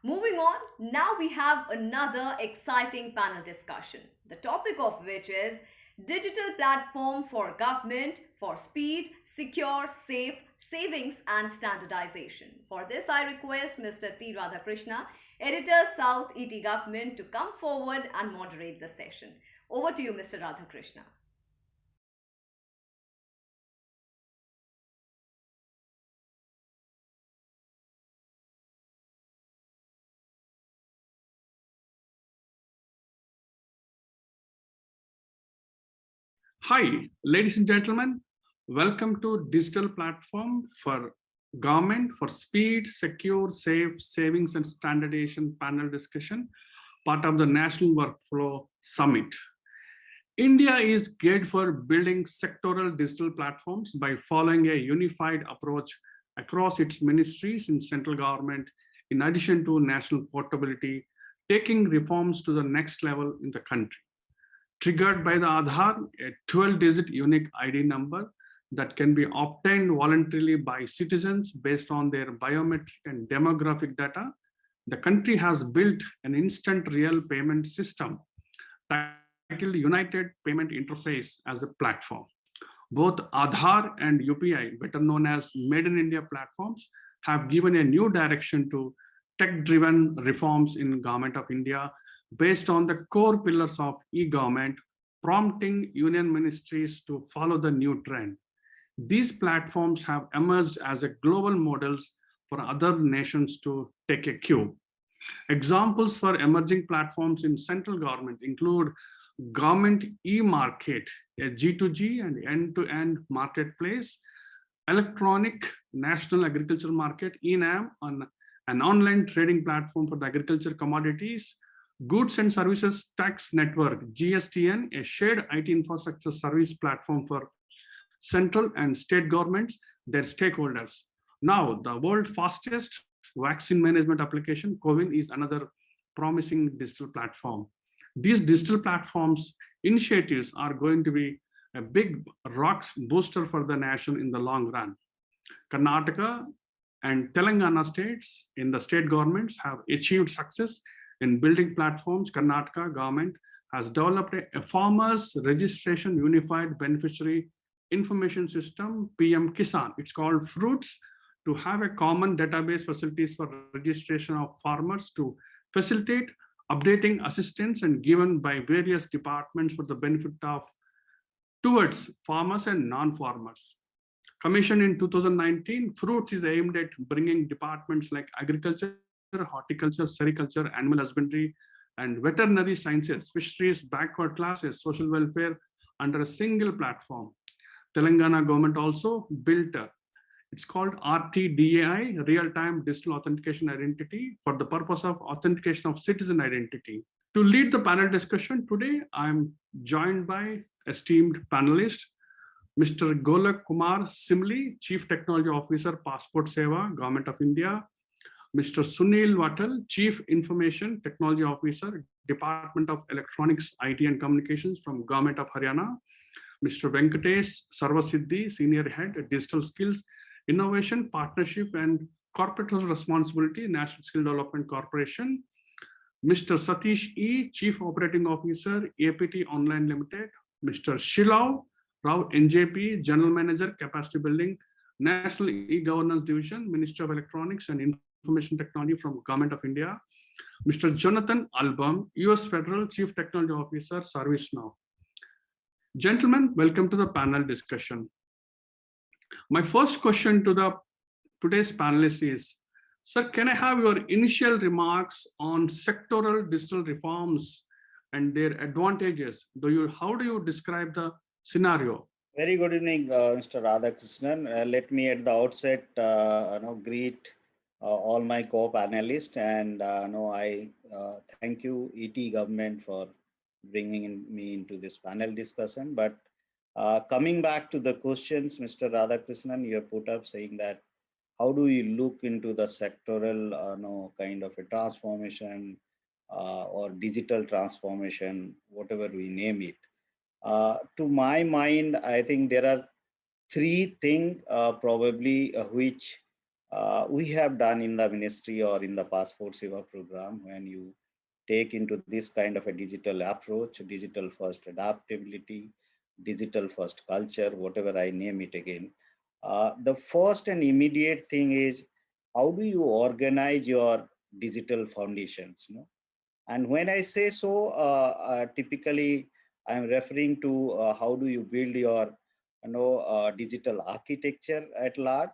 Moving on, now we have another exciting panel discussion, the topic of which is digital platform for government for speed, secure, safe, savings and standardization. For this, I request Mr. T. Radhakrishna, Editor South ETGovernment, to come forward and moderate the session. Over to you, Mr. Radhakrishna. Hi, ladies and gentlemen. Welcome to Digital Platform for Government for Speed, Secure, Safe, Savings and Standardization panel discussion, part of the National Workflow Summit. India is geared for building sectoral digital platforms by following a unified approach across its ministries in central government, in addition to national portability, taking reforms to the next level in the country. Triggered by the Aadhaar, a 12-digit unique ID number that can be obtained voluntarily by citizens based on their biometric and demographic data, the country has built an instant real payment system titled United Payment Interface as a platform. Both Aadhaar and UPI, better known as Made in India platforms, have given a new direction to tech-driven reforms in Government of India based on the core pillars of e-government, prompting union ministries to follow the new trend. These platforms have emerged as a global models for other nations to take a cue. Examples for emerging platforms in central government include Government e-market, a G2G and end-to-end marketplace, Electronic National Agriculture Market, ENAM, on an online trading platform for the agriculture commodities, Goods and Services Tax Network, GSTN, a shared IT infrastructure service platform for central and state governments, their stakeholders. Now, the world's fastest vaccine management application, CoWIN, is another promising digital platform. These digital platforms initiatives are going to be a big rocks booster for the nation in the long run. Karnataka and Telangana states in the state governments have achieved success in building platforms. Karnataka government has developed a farmers registration unified beneficiary information system, PM Kisan. It's called Fruits, to have a common database facilities for registration of farmers to facilitate updating assistance and given by various departments for the benefit of towards farmers and non-farmers. Commissioned in 2019, Fruits is aimed at bringing departments like agriculture, horticulture, sericulture, animal husbandry, and veterinary sciences, fisheries, backward classes, social welfare under a single platform. Telangana government also built it's called RTDAI, Real-Time Digital Authentication Identity, for the purpose of authentication of citizen identity. To lead the panel discussion today, I'm joined by esteemed panelists, Mr. Golok Kumar Simli, Chief Technology Officer, Passport Seva, Government of India, Mr. Suneel Wattal, Chief Information Technology Officer, Department of Electronics, IT and Communications from Government of Haryana, Mr. Venkatesh, Sarvasiddhi, Senior Head, Digital Skills, Innovation, Partnership and Corporate Responsibility, National Skill Development Corporation, Mr. Satish E, Chief Operating Officer, APTOnline Limited, Mr. Shilohu Rao, NJP, General Manager, Capacity Building, National E-Governance Division, Ministry of Electronics and Information Technology from Government of India, Mr. Jonathan Alboum, US Federal Chief Technology Officer, ServiceNow. Gentlemen, welcome to the panel discussion. My first question to today's panelists is, sir, can I have your initial remarks on sectoral digital reforms and their advantages? How do you describe the scenario? Very good evening, Mr. Radhakrishnan. Let me at the outset greet all my co-panelists, and I thank you, ET government, for bringing me into this panel discussion. But coming back to the questions, Mr. Radhakrishnan, you have put up saying that how do we look into the sectoral kind of a transformation or digital transformation, whatever we name it. To my mind, I think there are three things probably which we have done in the ministry or in the Passport Seva program. When you take into this kind of a digital approach, digital first adaptability, digital first culture, whatever I name it again, the first and immediate thing is how do you organize your digital foundations? And when I say so, typically I'm referring to how do you build your digital architecture at large.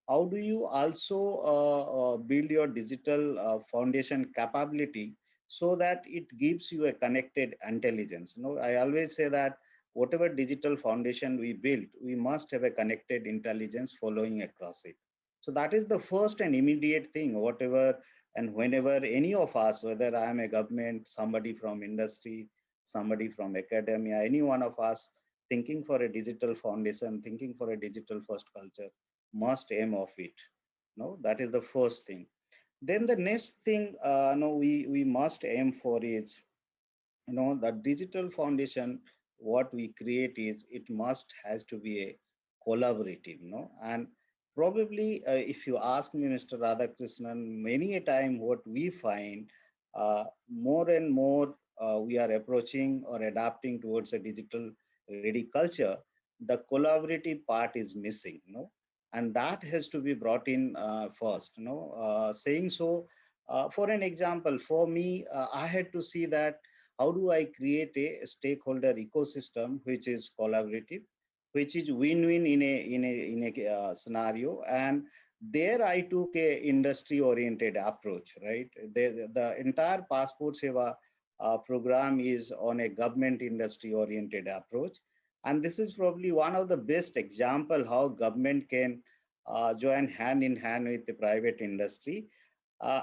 How do you also build your digital foundation capability so that it gives you a connected intelligence? I always say that whatever digital foundation we build, we must have a connected intelligence following across it. So that is the first and immediate thing, whatever and whenever any of us, whether I am a government, somebody from industry, somebody from academia, any one of us thinking for a digital foundation, thinking for a digital first culture, must aim of it. No, that is the first thing. Then the next thing, no, we must aim for is, the digital foundation. What we create is it must has to be a collaborative, and probably if you ask me, Mr. Radhakrishnan, many a time what we find more and more we are approaching or adapting towards a digital ready culture, the collaborative part is missing, and that has to be brought in first, saying so. For an example, for me, I had to see that how do I create a stakeholder ecosystem which is collaborative, which is win-win in a scenario. And there I took a industry-oriented approach, right? The entire Passport Seva program is on a government industry-oriented approach. And this is probably one of the best example how government can join hand in hand with the private industry.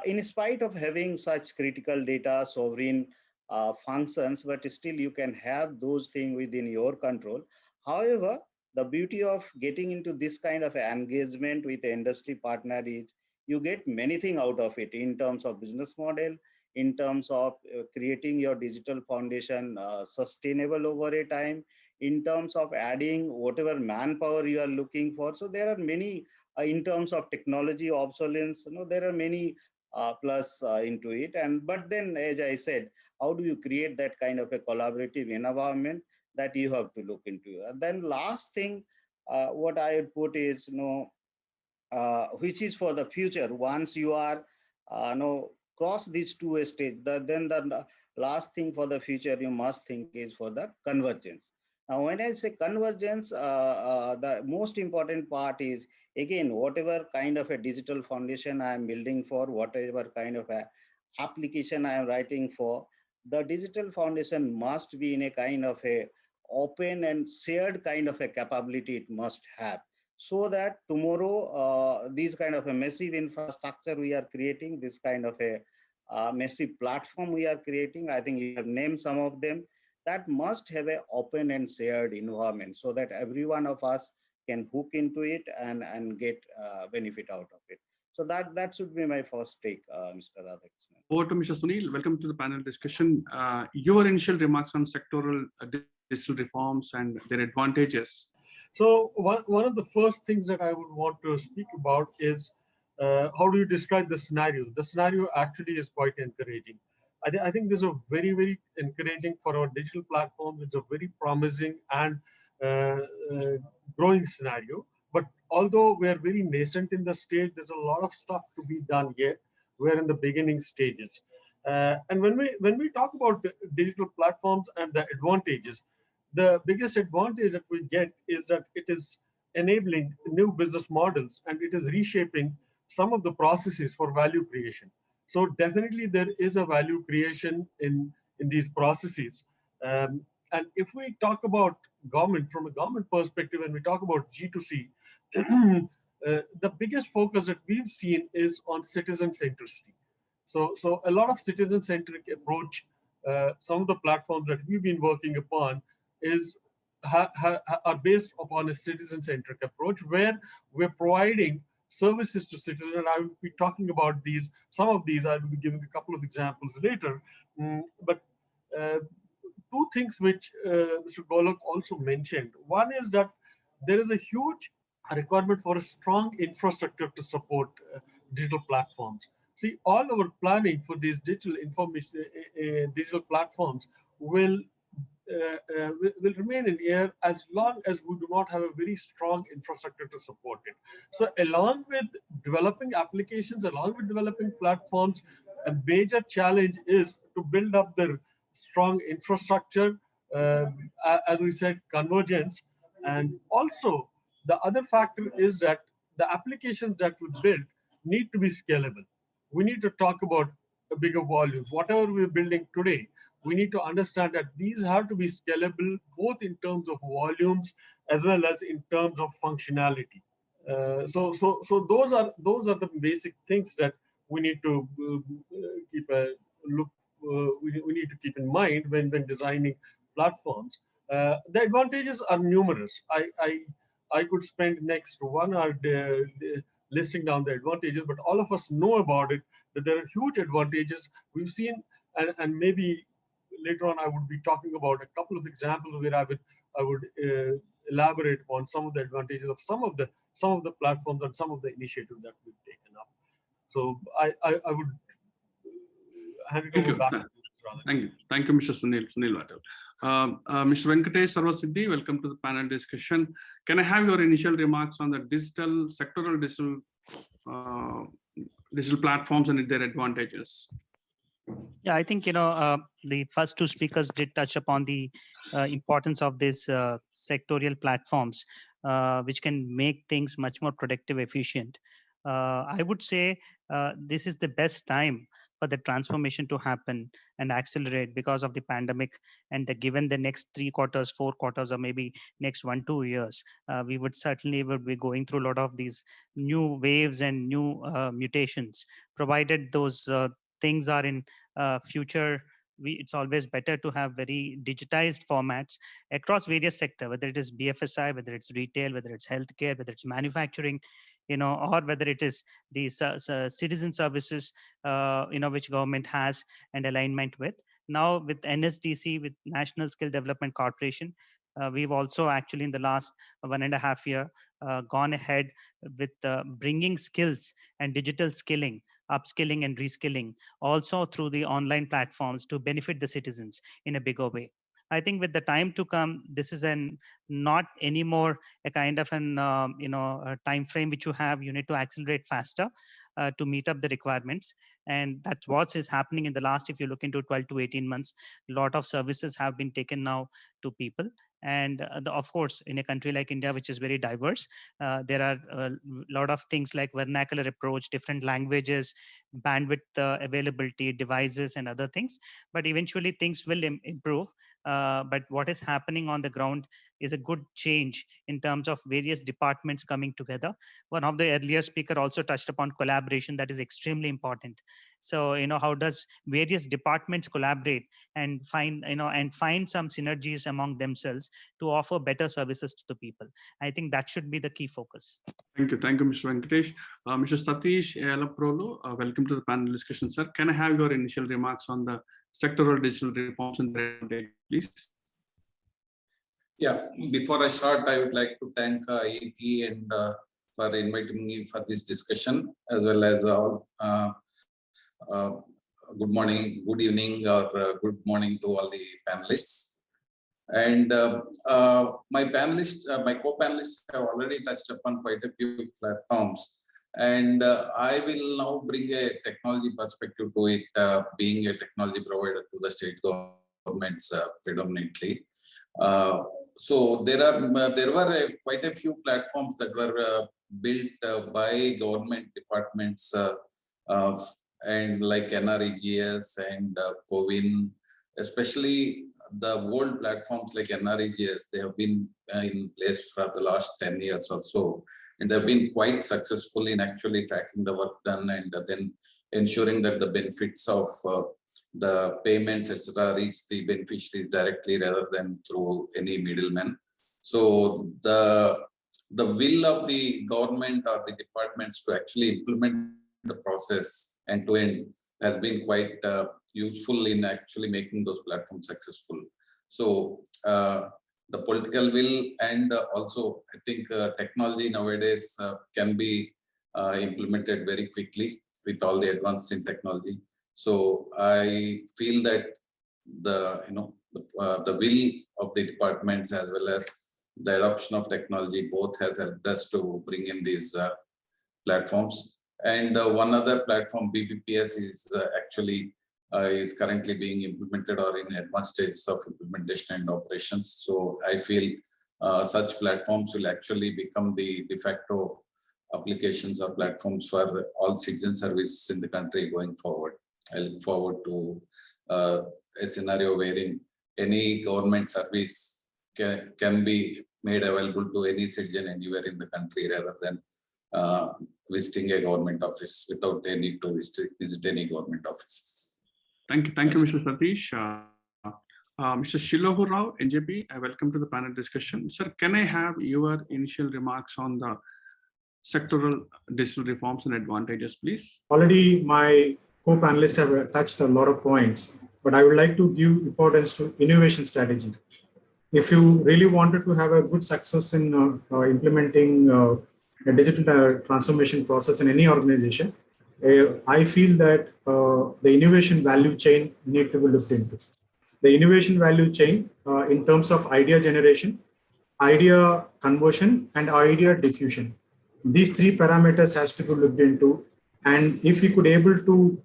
In spite of having such critical data, sovereign functions, but still you can have those things within your control. However, the beauty of getting into this kind of engagement with the industry partner is you get many things out of it in terms of business model, in terms of creating your digital foundation sustainable over a time, in terms of adding whatever manpower you are looking for. So there are many in terms of technology obsolescence, there are many plus into it. And but then, as I said, how do you create that kind of a collaborative environment that you have to look into? And then last thing, what I would put is, which is for the future. Once you are, cross these two stages, then the last thing for the future you must think is for the convergence. Now, when I say convergence, the most important part is, again, whatever kind of a digital foundation I am building for, whatever kind of a application I am writing for, the digital foundation must be in a kind of a open and shared kind of a capability it must have, so that tomorrow these kind of a massive infrastructure we are creating, this kind of a massive platform we are creating, I think you have named some of them, that must have an open and shared environment so that every one of us can hook into it and get benefit out of it. So that should be my first take, Mr. Radhakrishnan. Over to Mr. Suneel. Welcome to the panel discussion. Your initial remarks on sectoral digital reforms and their advantages. So one of the first things that I would want to speak about is how do you describe the scenario? The scenario actually is quite encouraging. I think this is a very, very encouraging for our digital platforms. It's a very promising and uh, uh, growing scenario. But although we're very nascent in the stage, there's a lot of stuff to be done yet. We're in the beginning stages. And when we talk about the digital platforms and the advantages, the biggest advantage that we get is that it is enabling new business models and it is reshaping some of the processes for value creation. So definitely there is a value creation in these processes. And if we talk about government from a government perspective and we talk about G2C, the biggest focus that we've seen is on citizen centricity. So a lot of citizen centric approach, some of the platforms that we've been working upon is are based upon a citizen-centric approach where we're providing services to citizens. And I will be talking about these. Some of these I will be giving a couple of examples later. But two things which Mr. Golok also mentioned. One is that there is a huge a requirement for a strong infrastructure to support digital platforms. See, all our planning for these digital information, digital platforms will will remain in air as long as we do not have a very strong infrastructure to support it. So along with developing applications, along with developing platforms, a major challenge is to build up the strong infrastructure, as we said, convergence. And also the other factor is that the applications that we build need to be scalable. We need to talk about a bigger volume. Whatever we're building today, we need to understand that these have to be scalable both in terms of volumes as well as in terms of functionality. So those are the basic things that we need to keep a look. We need to keep in mind when designing platforms. The advantages are numerous. I could spend next 1 hour listing down the advantages, but all of us know about it, that there are huge advantages. We've seen, and maybe later on I would be talking about a couple of examples where I would elaborate on some of the advantages of some of the platforms and some of the initiatives that we've taken up. So I would hand it over back to you. Thank you, Mr. Suneel Wattal. Mr. Venkatesh, Sarvasiddhi, welcome to the panel discussion. Can I have your initial remarks on the sectoral digital platforms and their advantages? Yeah, I think, the first two speakers did touch upon the importance of these sectorial platforms, which can make things much more productive, efficient. I would say this is the best time for the transformation to happen and accelerate because of the pandemic. And given the next 3 quarters, 4 quarters, or maybe next 1-2 years, we would certainly be going through a lot of these new waves and new mutations, provided those things are in future. It's always better to have very digitized formats across various sectors, whether it is BFSI, whether it's retail, whether it's healthcare, whether it's manufacturing, or whether it is the citizen services, which government has and alignment with. Now with NSDC, with National Skill Development Corporation, we've also actually in the last 1.5 years gone ahead with bringing skills and digital skilling, upskilling and reskilling also through the online platforms to benefit the citizens in a bigger way. I think with the time to come, this is not anymore a kind of a time frame which you have. You need to accelerate faster to meet up the requirements. And that's what is happening in the last, if you look into 12 to 18 months, a lot of services have been taken now to people. And of course, in a country like India, which is very diverse, there are a lot of things like vernacular approach, different languages, bandwidth availability, devices, and other things. But eventually things will improve. But what is happening on the ground is a good change in terms of various departments coming together. One of the earlier speaker also touched upon collaboration. That is extremely important. So, how does various departments collaborate and find some synergies among themselves to offer better services to the people? I think that should be the key focus. Thank you, Mr. Venkatesh. Mr. Satish Alaprolo, welcome to the panel discussion, sir. Can I have your initial remarks on the sectoral digital reforms and their advantage, please? Yeah, before I start, I would like to thank ET and for inviting me for this discussion, as well as good morning, good evening, or good morning to all the panelists. And my co-panelists have already touched upon quite a few platforms. And I will now bring a technology perspective to it, being a technology provider to the state governments predominantly. So there were quite a few platforms that were built by government departments and like NREGS and COVIN, especially the old platforms like NREGS. They have been in place for the last 10 years or so, and they've been quite successful in actually tracking the work done and then ensuring that the benefits of the payments, etc., reach the beneficiaries directly rather than through any middleman. So the will of the government or the departments to actually implement the process end to end has been quite useful in actually making those platforms successful. So the political will, and also I think technology nowadays can be implemented very quickly with all the advances in technology. So I feel that the the will of the departments as well as the adoption of technology both has helped us to bring in these platforms. And one other platform, BPPS, is actually is currently being implemented or in advanced stages of implementation and operations. So I feel such platforms will actually become the de facto applications or platforms for all citizen services in the country going forward. I look forward to a scenario wherein any government service can be made available to any citizen anywhere in the country rather than visiting a government office without a need to visit any government offices. Thank you, Mr. Satish. Mr. Shilohu Rao, NJP, welcome to the panel discussion. Sir, can I have your initial remarks on the sectoral digital reforms and advantages, please? Already my co-panelists have touched a lot of points, but I would like to give importance to innovation strategy. If you really wanted to have a good success in implementing a digital transformation process in any organization, I feel that the innovation value chain need to be looked into. The innovation value chain in terms of idea generation, idea conversion, and idea diffusion. These three parameters has to be looked into. And if you could able to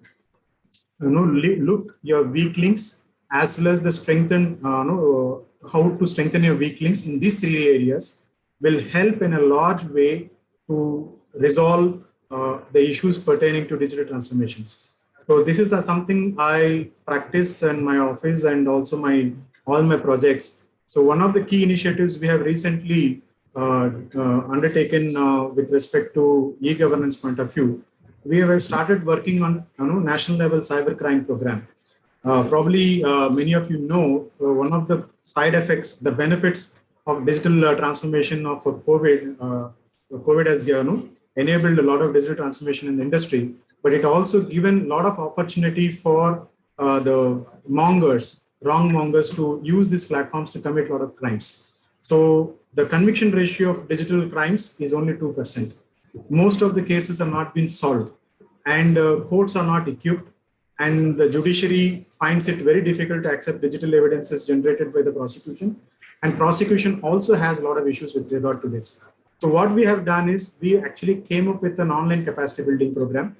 look your weak links as well as the strengthen, how to strengthen your weak links in these three areas will help in a large way to resolve the issues pertaining to digital transformations. So this is something I practice in my office and also all my projects. So one of the key initiatives we have recently undertaken with respect to e-governance point of view, we have started working on national level cybercrime program. Probably many of you know one of the side effects, the benefits of digital transformation of COVID. COVID has enabled a lot of digital transformation in the industry, but it also given a lot of opportunity for the wrong mongers to use these platforms to commit a lot of crimes. So the conviction ratio of digital crimes is only 2%. Most of the cases have not been solved, and courts are not equipped, and the judiciary finds it very difficult to accept digital evidences generated by the prosecution. And prosecution also has a lot of issues with regard to this. So what we have done is we actually came up with an online capacity building program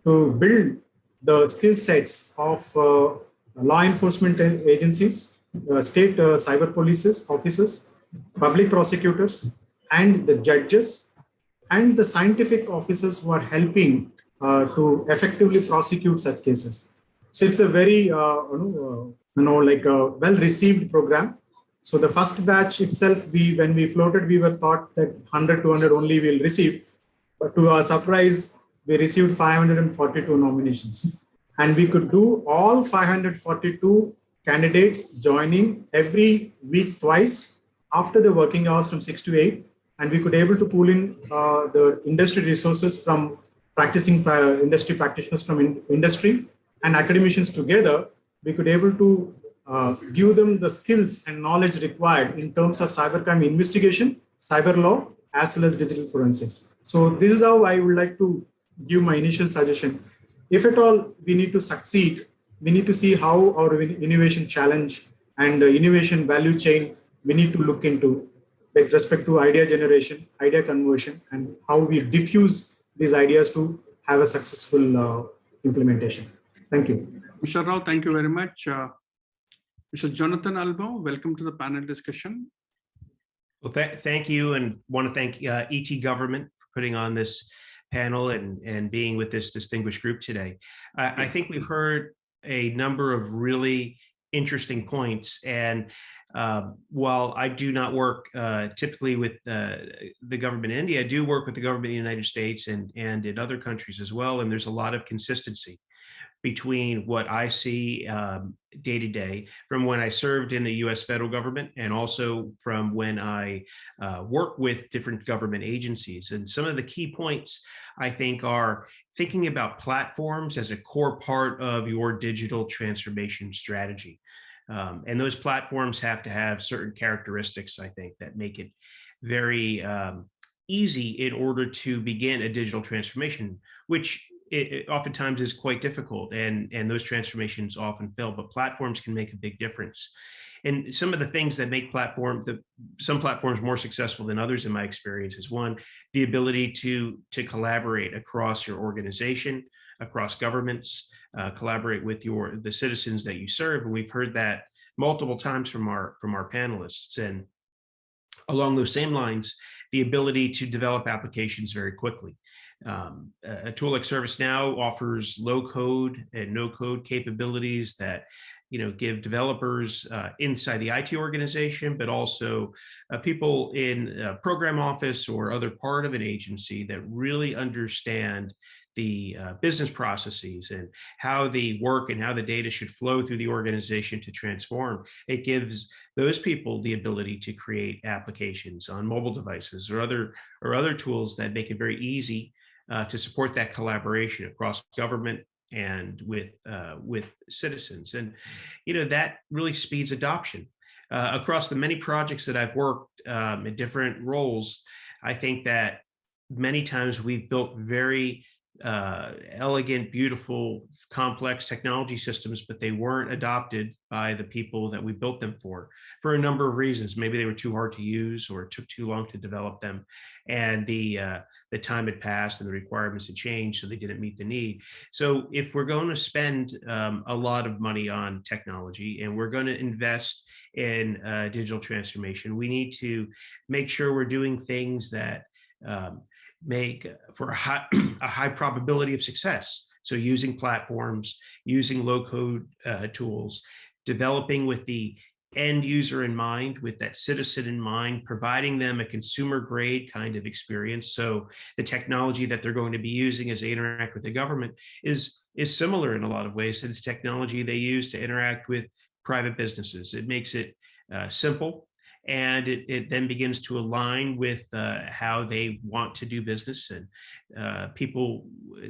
to build the skill sets of law enforcement agencies, state cyber police officers, public prosecutors, and the judges, and the scientific officers who are helping to effectively prosecute such cases. So it's a very, like a well-received program. So the first batch itself, when we floated, we were thought that 100, 200 only will receive. But to our surprise, we received 542 nominations. And we could do all 542 candidates joining every week twice after the working hours from 6 to 8. And we could able to pull in the industry resources from practicing industry practitioners from industry and academicians together. We could able to give them the skills and knowledge required in terms of cybercrime investigation, cyber law, as well as digital forensics. So this is how I would like to give my initial suggestion. If at all we need to succeed, we need to see how our innovation challenge and innovation value chain we need to look into with respect to idea generation, idea conversion, and how we diffuse these ideas to have a successful implementation. Thank you. Mr. Rao, thank you very much. Mr. Jonathan Alboum, welcome to the panel discussion. Well, thank you, and want to thank ETGovernment for putting on this panel and being with this distinguished group today. I think we've heard a number of really interesting points, and while I do not work typically with the government in India, I do work with the government in the United States and in other countries as well, and there's a lot of consistency between what I see day to day from when I served in the US federal government and also from when I work with different government agencies. And some of the key points I think are thinking about platforms as a core part of your digital transformation strategy. And those platforms have to have certain characteristics, I think, that make it very easy in order to begin a digital transformation, which it oftentimes is quite difficult, and those transformations often fail, but platforms can make a big difference. And some of the things that make some platforms more successful than others, in my experience, is one, the ability to collaborate across your organization, across governments, collaborate with the citizens that you serve. And we've heard that multiple times from our panelists. And along those same lines, the ability to develop applications very quickly. A tool like ServiceNow offers low code and no code capabilities that give developers inside the IT organization, but also people in a program office or other part of an agency that really understand the business processes and how the work and how the data should flow through the organization to transform. It gives those people the ability to create applications on mobile devices or other tools that make it very easy to support that collaboration across government and with citizens. And that really speeds adoption. Across the many projects that I've worked in different roles, I think that many times we've built very elegant, beautiful, complex technology systems, but they weren't adopted by the people that we built them for a number of reasons. Maybe they were too hard to use, or it took too long to develop them, and the time had passed and the requirements had changed, so they didn't meet the need. So if we're going to spend a lot of money on technology and we're going to invest in digital transformation, we need to make sure we're doing things that make for a high probability of success. So using platforms, using low code tools, developing with the end user in mind, with that citizen in mind, providing them a consumer grade kind of experience. So the technology that they're going to be using as they interact with the government is similar in a lot of ways to the technology they use to interact with private businesses. It makes it simple. And it then begins to align with how they want to do business. And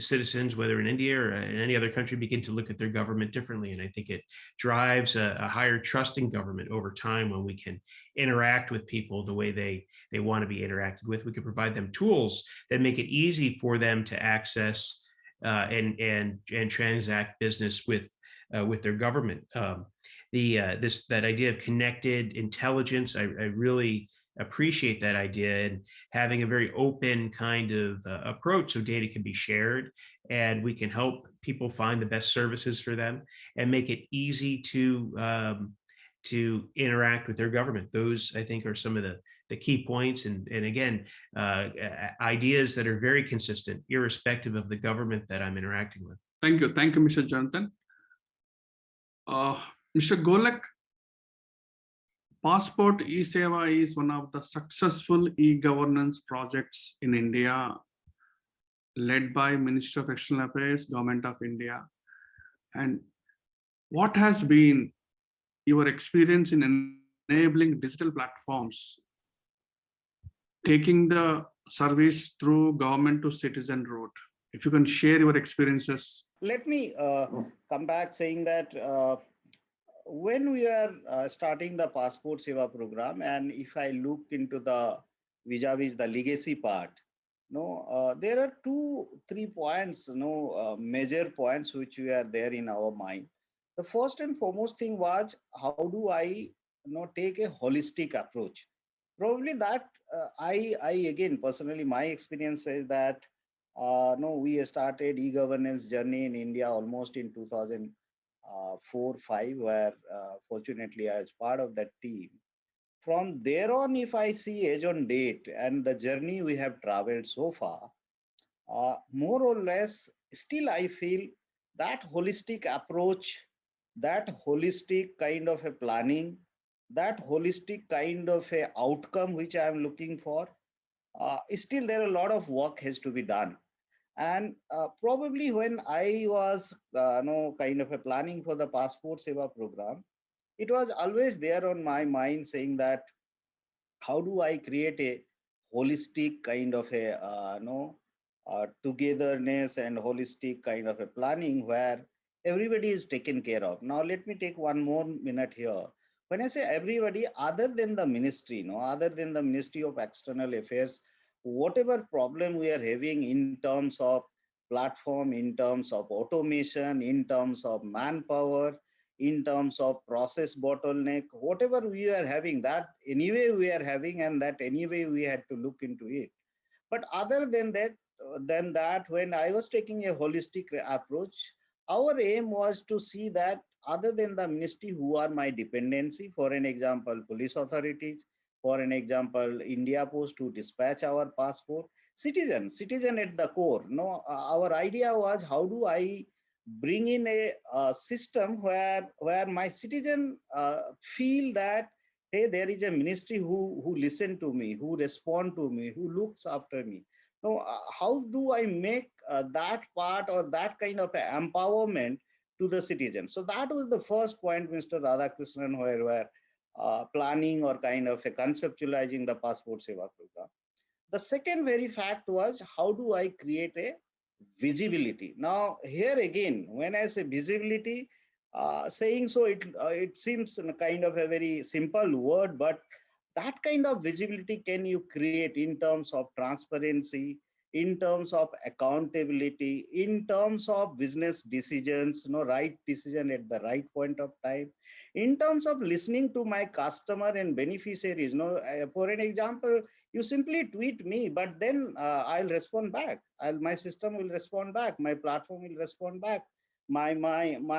citizens, whether in India or in any other country, begin to look at their government differently. And I think it drives a higher trust in government over time when we can interact with people the way they want to be interacted with. We can provide them tools that make it easy for them to access and transact business with their government. That idea of connected intelligence, I really appreciate that idea, and having a very open kind of approach so data can be shared and we can help people find the best services for them and make it easy to interact with their government. Those, I think, are some of the key points, and again, ideas that are very consistent irrespective of the government that I'm interacting with. Thank you, Mr. Jonathan. Mr. Golok, Passport msewa is one of the successful e-governance projects in India, led by Ministry of External Affairs, Government of India. And what has been your experience in enabling digital platforms, taking the service through government to citizen route? If you can share your experiences. Let me come back saying that when we are starting the Passport Seva program, and if I look into the vis-a-vis the legacy part, there are 2-3 points, major points which were there in our mind. The first and foremost thing was, how do I take a holistic approach? Probably that I again personally, my experience is that we started e-governance journey in India almost in 2004-5, where fortunately I was part of that team. From there on, if I see age on date and the journey we have traveled so far, more or less, still I feel that holistic approach, that holistic kind of a planning, that holistic kind of a outcome which I am looking for, still there are a lot of work has to be done. And probably when I was kind of a planning for the Passport Seva program, it was always there on my mind saying that how do I create a holistic kind of a togetherness and holistic kind of a planning where everybody is taken care of. Now, let me take one more minute here. When I say everybody, other than the ministry, no, other than the Ministry of External Affairs, whatever problem we are having in terms of platform, in terms of automation, in terms of manpower, in terms of process bottleneck, whatever we are having, that anyway we are having, and that anyway we had to look into it. But other than that, when I was taking a holistic approach, our aim was to see that other than the ministry who are my dependency, for an example, police authorities, for an example, India Post to dispatch our passport, citizen at the core. No, our idea was how do I bring in a system where my citizen feel that hey, there is a ministry who listen to me, who respond to me, who looks after me. Now, how do I make that part or that kind of empowerment to the citizen? So that was the first point, Mr. Radhakrishnan, where we're planning or kind of conceptualizing the Passport Seva program. The second very fact was how do I create a visibility? Now, here again, when I say visibility, saying so, it seems kind of a very simple word, but that kind of visibility can you create in terms of transparency, in terms of accountability, in terms of business decisions, right decision at the right point of time, in terms of listening to my customer and beneficiaries. For an example, you simply tweet me, but then I'll respond back. My system will respond back. My platform will respond back. My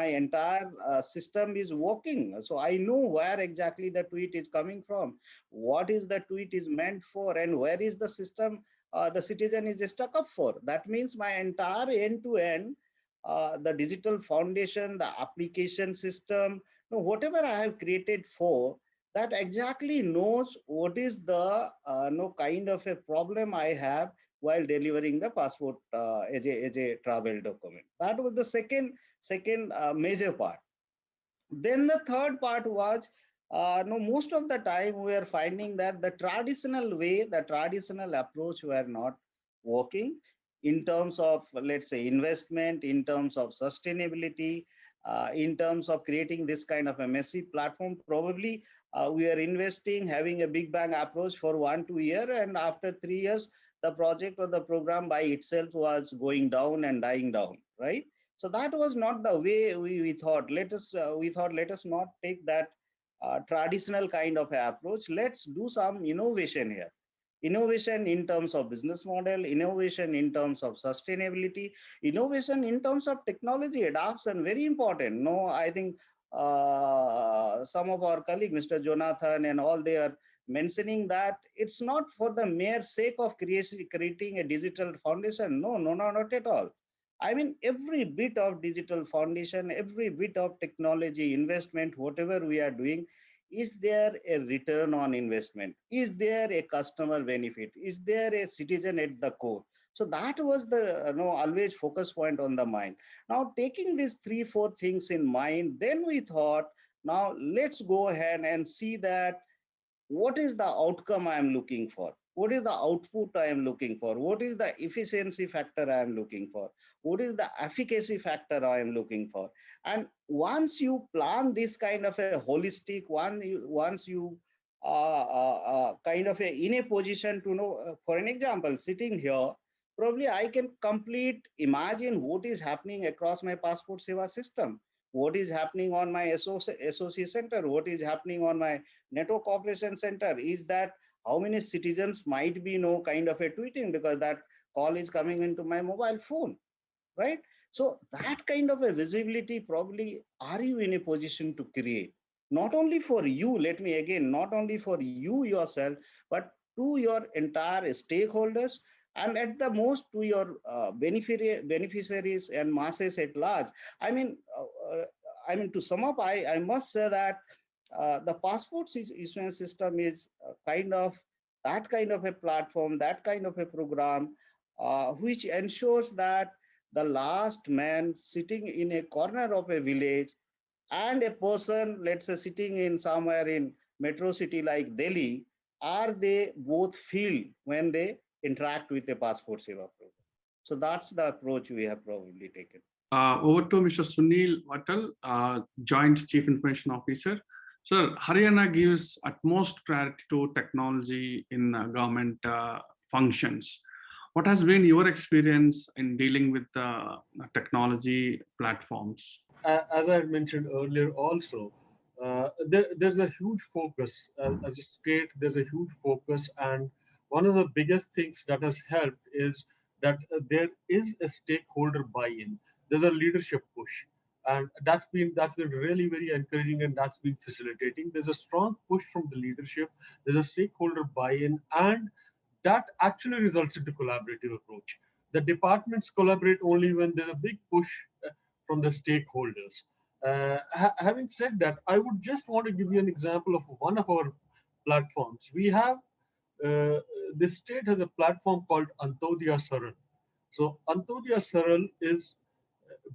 entire system is working. So I know where exactly the tweet is coming from, what is the tweet is meant for, and where is the system the citizen is stuck up for. That means my entire end-to-end, the digital foundation, the application system, whatever I have created for, that exactly knows what is the kind of a problem I have while delivering the passport as a travel document. That was the second major part. Then the third part was, most of the time we are finding that the traditional way, the traditional approach were not working in terms of, let's say, investment, in terms of sustainability, in terms of creating this kind of a messy platform. Probably we are investing, having a big bang approach for 1-2 years, and after 3 years, the project or the program by itself was going down and dying down, right? So that was not the way we thought. Let us not take that traditional kind of approach. Let's do some innovation here. Innovation in terms of business model, innovation in terms of sustainability, innovation in terms of technology adoption, very important. No, I think some of our colleagues, Mr. Jonathan and all, they are mentioning that it's not for the mere sake of creating a digital foundation. No, not at all. I mean, every bit of digital foundation, every bit of technology investment, whatever we are doing, is there a return on investment? Is there a customer benefit? Is there a citizen at the core? So that was the always focus point on the mind. Now, taking these 3-4 things in mind, then we thought, now let's go ahead and see that what is the outcome I am looking for? What is the output I am looking for? What is the efficiency factor I am looking for? What is the efficacy factor I am looking for? And once you plan this kind of a holistic one, once you kind of in a position to know, for an example, sitting here, probably I can imagine what is happening across my passport seva system, what is happening on my SOC center, what is happening on my network operation center. Is that how many citizens might be kind of a tweeting because that call is coming into my mobile phone, right? So that kind of a visibility, probably are you in a position to create, not only for you, let me again, not only for you yourself, but to your entire stakeholders, and at the most to your beneficiaries and masses at large. I mean, to sum up, I must say that the passport issuance system is kind of a platform, that kind of a program, which ensures that the last man sitting in a corner of a village and a person, let's say, sitting in somewhere in metro city like Delhi, are they both feel when they interact with the passport seva program. So that's the approach we have probably taken. over to Mr. Suneel Wattal, Joint Chief Information Officer. Sir, Haryana gives utmost priority to technology in government functions. What has been your experience in dealing with technology platforms? As I had mentioned earlier also, there's a huge focus as a state. There's a huge focus, and one of the biggest things that has helped is that there is a stakeholder buy-in. There's a leadership push, and that's been really very encouraging, and that's been facilitating. There's a strong push from the leadership. There's a stakeholder buy-in, and that actually results into collaborative approach. The departments collaborate only when there's a big push from the stakeholders. Having said that, I would just want to give you an example of one of our platforms. We have, this state has a platform called Antodaya Saral. So Antodaya Saral is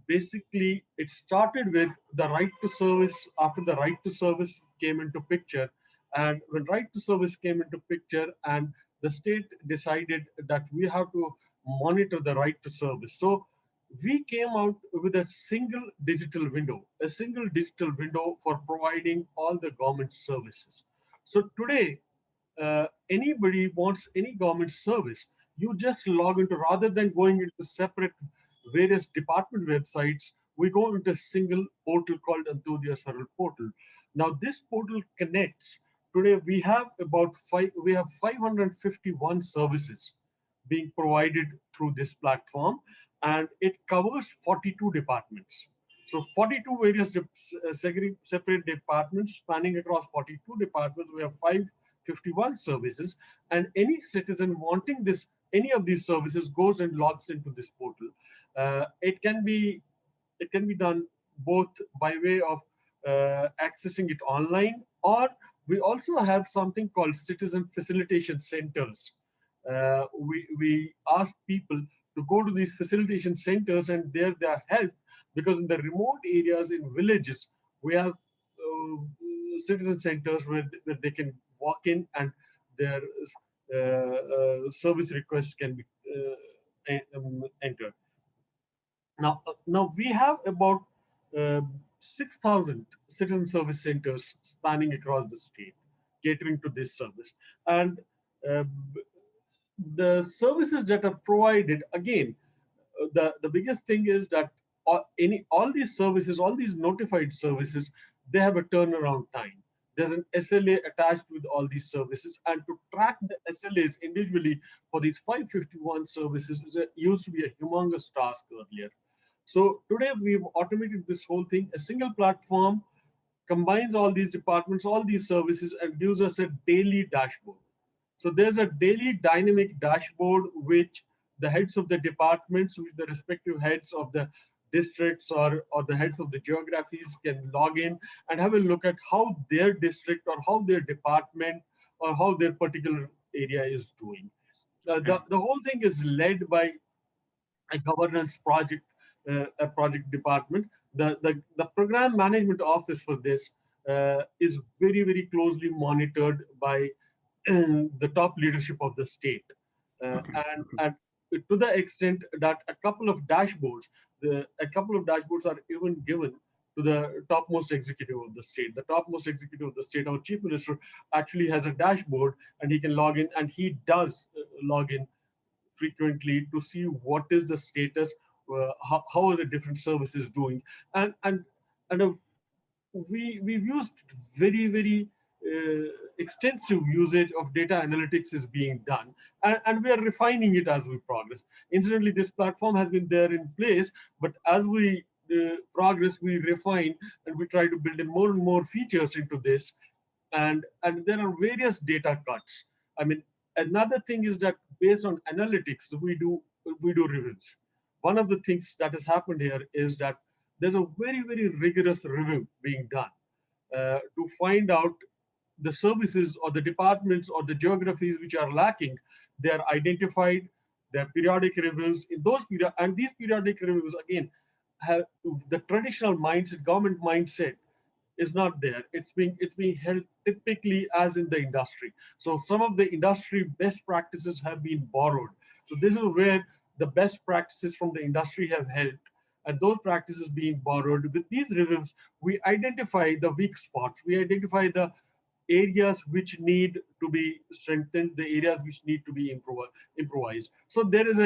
basically, it started with the right to service. After the right to service came into picture, and when right to service came into picture, and the state decided that we have to monitor the right to service. So we came out with a single digital window for providing all the government services. So today, anybody wants any government service, you just log into, rather than going into separate various department websites, we go into a single portal called Antodaya Saral portal. Now this portal connects. Today we have we have 551 services being provided through this platform, and it covers 42 departments. So 42 various separate departments spanning across 42 departments. We have 551 services, and any citizen wanting any of these services goes and logs into this portal. It can be done both by way of accessing it online, or we also have something called citizen facilitation centers. We ask people to go to these facilitation centers, and there they are helped, because in the remote areas, in villages, we have citizen centers where they can walk in, and their service requests can be entered. Now we have about 6,000 citizen service centers spanning across the state, catering to this service. And the services that are provided, again, the biggest thing is that all these services, all these notified services, they have a turnaround time. There's an SLA attached with all these services, and to track the SLAs individually for these 551 services used to be a humongous task earlier. So today we've automated this whole thing. A single platform combines all these departments, all these services, and gives us a daily dashboard. So there's a daily dynamic dashboard which the heads of the departments, which the respective heads of the districts or the heads of the geographies can log in and have a look at how their district or how their department or how their particular area is doing. The whole thing is led by a governance project, a project department. The program management office for this is very, very closely monitored by the top leadership of the state. And to the extent that a couple of dashboards are even given to the topmost executive of the state. The topmost executive of the state, our chief minister, actually has a dashboard, and he can log in, and he does log in frequently to see what is the status, how are the different services doing, and we've used very, very extensive usage of data analytics is being done, and we are refining it as we progress. Incidentally, this platform has been there in place, but as we progress, we refine, and we try to build in more and more features into this, and there are various data cuts. I mean, another thing is that based on analytics, we do reviews. One of the things that has happened here is that there's a very, very rigorous review being done to find out the services or the departments or the geographies which are lacking. They're identified, they're periodic reviews. In those and these periodic reviews, again, have the traditional mindset, government mindset is not there. It's being held typically as in the industry. So some of the industry best practices have been borrowed. So this is where the best practices from the industry have helped. and those practices being borrowed. With these reviews, we identify the weak spots, we identify the areas which need to be strengthened, the areas which need to be improvised. So there is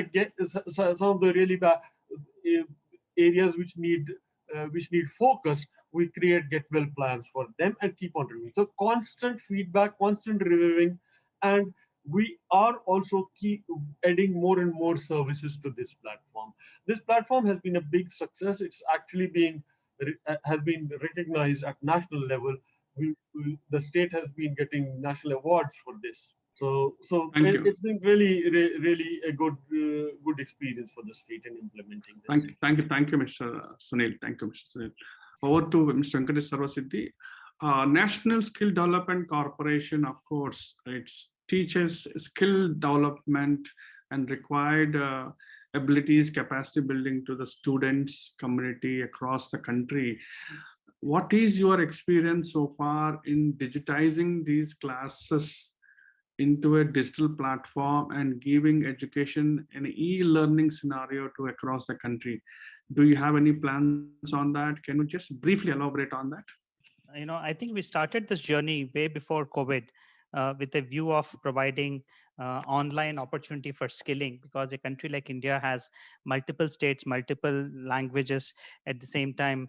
some of the really bad areas which need focus. We create get well plans for them and keep on reviewing. So constant feedback, constant reviewing, and we are also keep adding more and more services to this platform. This platform has been a big success. It's actually has been recognized at national level. The state has been getting national awards for this. So Thank you. it's been really a good experience for the state in implementing this. Thank you, Mr. Suneel. Thank you, Mr. Suneel. Over to Mr. Venkatesh Sarvasiddhi. National Skill Development Corporation, of course, it teaches skill development and required abilities, capacity building to the students community across the country. What is your experience so far in digitizing these classes into a digital platform and giving education an e-learning scenario to across the country? Do you have any plans on that? Can you just briefly elaborate on that? I think we started this journey way before COVID with a view of providing online opportunity for skilling, because a country like India has multiple states, multiple languages. At the same time,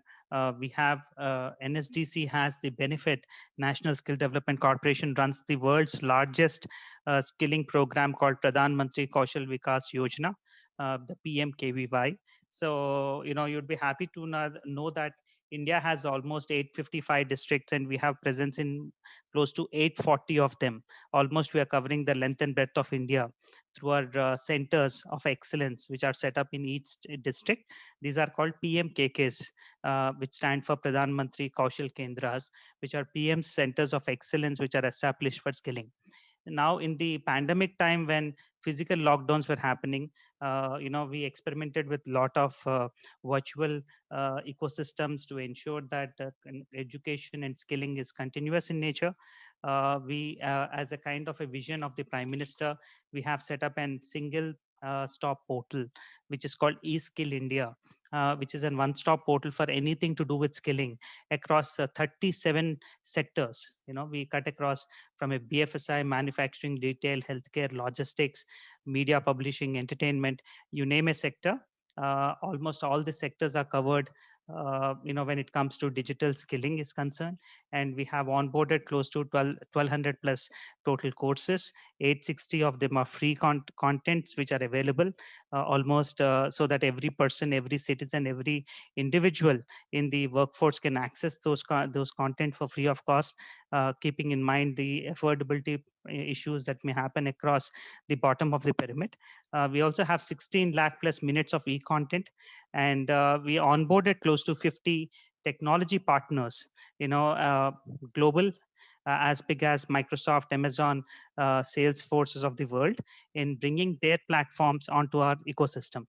we have NSDC has the benefit. National Skill Development Corporation runs the world's largest skilling program called Pradhan Mantri Kaushal Vikas Yojana, the PMKVY. So, you'd be happy to know that India has almost 855 districts, and we have presence in close to 840 of them. Almost we are covering the length and breadth of India through our centers of excellence, which are set up in each district. These are called PMKKs, which stand for Pradhan Mantri Kaushal Kendras, which are PM centers of excellence, which are established for skilling. Now, in the pandemic time, when physical lockdowns were happening, we experimented with a lot of virtual ecosystems to ensure that education and skilling is continuous in nature. We, as a kind of a vision of the Prime Minister, we have set up a single stop portal, which is called eSkill India, which is a one-stop portal for anything to do with skilling across 37 sectors. We cut across from a BFSI, manufacturing, retail, healthcare, logistics, media, publishing, entertainment, you name a sector. Almost all the sectors are covered, when it comes to digital skilling is concerned. And we have onboarded close to 1,200 plus total courses. 860 of them are free contents which are available almost so that every person, every citizen, every individual in the workforce can access those content for free of cost, keeping in mind the affordability issues that may happen across the bottom of the pyramid. We also have 16 lakh plus minutes of e-content, and we onboarded close to 50 technology partners, global, as big as Microsoft, Amazon, Salesforces of the world, in bringing their platforms onto our ecosystem.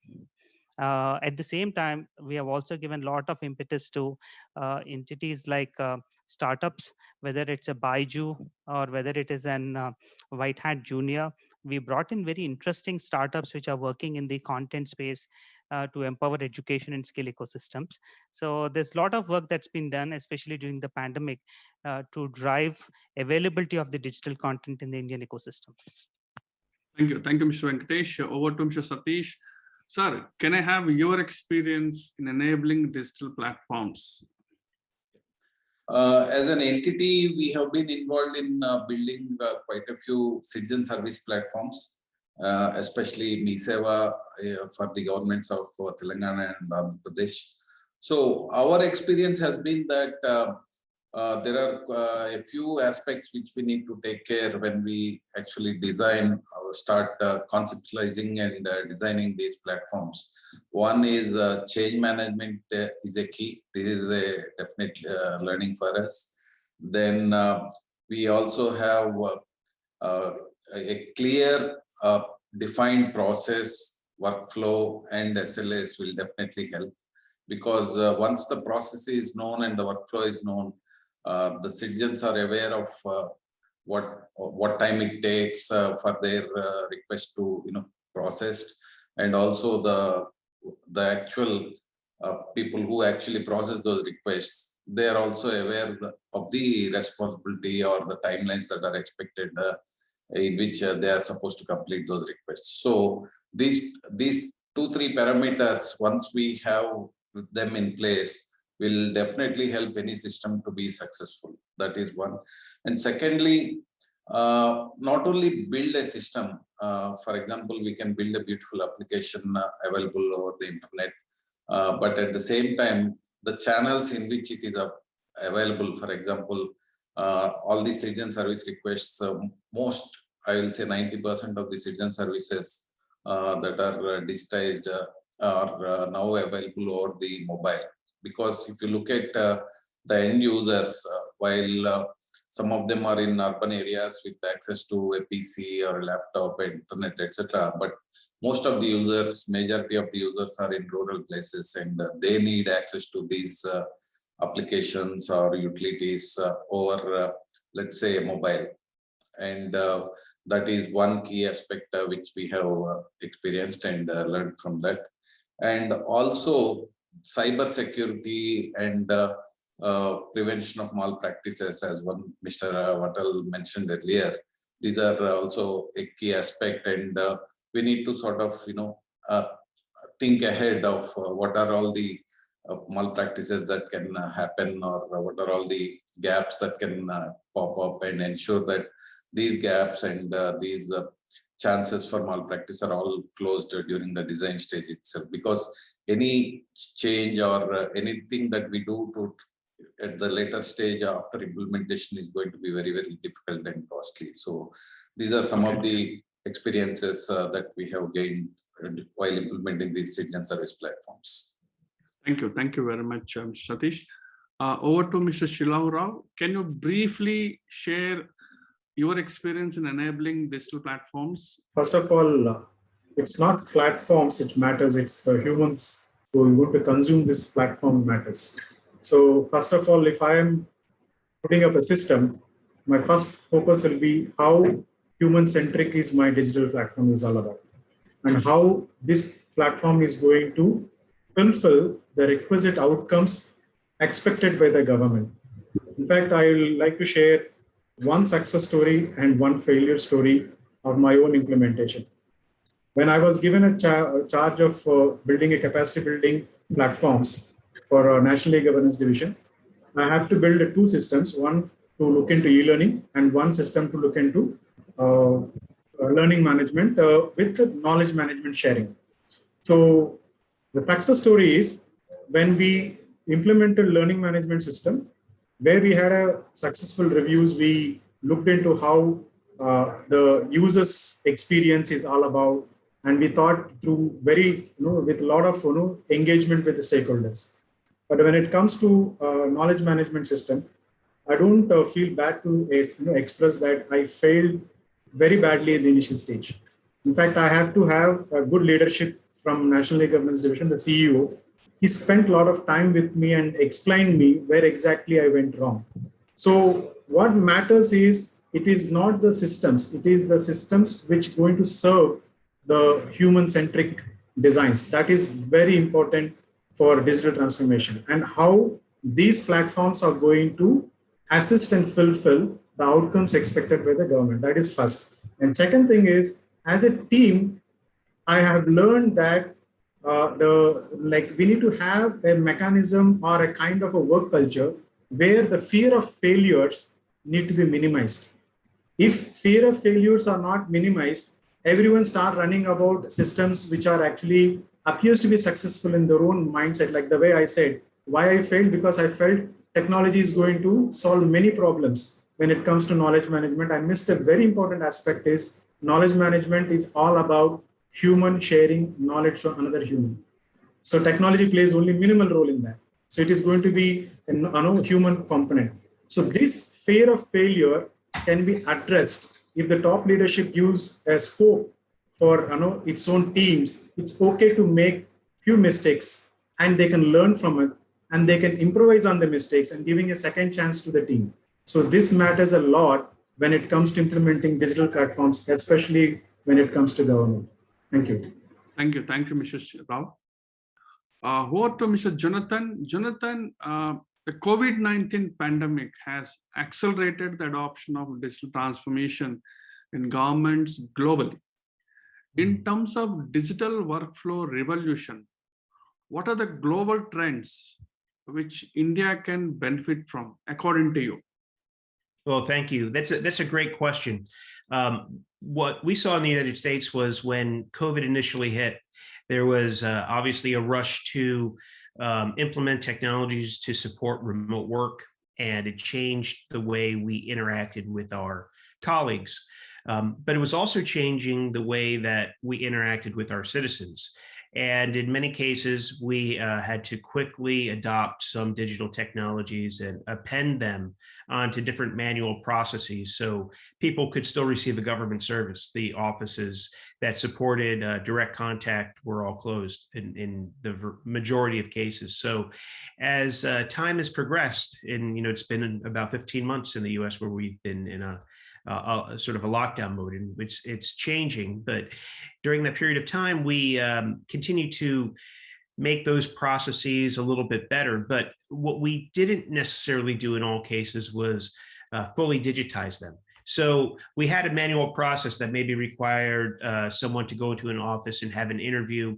At the same time, we have also given a lot of impetus to entities like startups, whether it's a Baiju or whether it is an White Hat Junior. We brought in very interesting startups which are working in the content space to empower education and skill ecosystems. So there's a lot of work that's been done, especially during the pandemic, to drive availability of the digital content in the Indian ecosystem. Thank you, Mr. Venkatesh. Over to Mr. Satish. Sir, can I have your experience in enabling digital platforms? As an entity, we have been involved in building quite a few citizen service platforms, especially msewa for the governments of Telangana and Andhra Pradesh. So our experience has been that there are a few aspects which we need to take care when we actually design or start conceptualizing and designing these platforms. One is change management is a key. This is a definite learning for us. Then we also have a clear defined process, workflow, and SLAs will definitely help, because once the process is known and the workflow is known, the citizens are aware of what time it takes for their request to processed, and also the actual people who actually process those requests, they are also aware of the responsibility or the timelines that are expected in which they are supposed to complete those requests. So these 2-3 parameters, once we have them in place, will definitely help any system to be successful. That is one. And secondly, not only build a system, for example, we can build a beautiful application available over the internet, but at the same time, the channels in which it is available, for example, all the citizen service requests, most, I will say 90% of the citizen services that are digitized are now available over the mobile. Because if you look at the end users, while some of them are in urban areas with access to a PC or a laptop, internet, etc. But most of the users, majority of the users are in rural places, and they need access to these applications or utilities over, let's say, mobile. And that is one key aspect which we have experienced and learned from that. And also cyber security and prevention of malpractices, as one Mr. Wattal mentioned earlier. These are also a key aspect, and we need to sort of, think ahead of what are all the malpractices that can happen, or what are all the gaps that can pop up, and ensure that these gaps and these chances for malpractice are all closed during the design stage itself. Because any change or anything that we do to at the later stage after implementation is going to be very, very difficult and costly. So these are some of the experiences that we have gained while implementing these citizen service platforms. Thank you very much, Satish. Over to Mr. Shilohu Rao. Can you briefly share your experience in enabling digital platforms? First of all, it's not platforms it matters, it's the humans who are going to consume this platform matters. So first of all, if I am putting up a system, my first focus will be how human-centric is my digital platform is all about, and how this platform is going to fulfill the requisite outcomes expected by the government. In fact, I will like to share one success story and one failure story of my own implementation. When I was given a charge of building a capacity building platforms for National E-Governance Division, I had to build 2 systems, one to look into e-learning and one system to look into learning management with knowledge management sharing. So the success story is when we implemented learning management system, where we had a successful reviews, we looked into how the user's experience is all about, and we thought through very, with a lot of engagement with the stakeholders. But when it comes to knowledge management system, I don't feel bad to express that I failed very badly in the initial stage. In fact, I have to have a good leadership from National E-Governance Division, the CEO. He spent a lot of time with me and explained me where exactly I went wrong. So what matters is, it is not the systems, it is the systems which are going to serve the human-centric designs. That is very important for digital transformation, and how these platforms are going to assist and fulfill the outcomes expected by the government. That is first. And second thing is, as a team, I have learned that we need to have a mechanism or a kind of a work culture where the fear of failures need to be minimized. If fear of failures are not minimized, everyone start running about systems which are actually appears to be successful in their own mindset. Like the way I said, why I failed, because I felt technology is going to solve many problems. When it comes to knowledge management, I missed a very important aspect is knowledge management is all about human sharing knowledge to another human. So technology plays only minimal role in that. So it is going to be a human component. So this fear of failure can be addressed if the top leadership gives a scope for its own teams. It's okay to make few mistakes and they can learn from it and they can improvise on the mistakes and giving a second chance to the team. So this matters a lot when it comes to implementing digital platforms, especially when it comes to government. Thank you. Thank you, Mr. Rao. Over to Mr. Jonathan. Jonathan, the COVID-19 pandemic has accelerated the adoption of digital transformation in governments globally. In terms of digital workflow revolution, what are the global trends which India can benefit from, according to you? Well, thank you. That's a great question. What we saw in the United States was when COVID initially hit, there was obviously a rush to implement technologies to support remote work, and it changed the way we interacted with our colleagues. But it was also changing the way that we interacted with our citizens. And in many cases, we had to quickly adopt some digital technologies and append them onto different manual processes so people could still receive a government service. The offices that supported direct contact were all closed in the majority of cases. So as time has progressed, and it's been about 15 months in the US where we've been in a sort of a lockdown mode in which it's changing. But during that period of time, we continue to make those processes a little bit better. But what we didn't necessarily do in all cases was fully digitize them. So we had a manual process that maybe required someone to go into an office and have an interview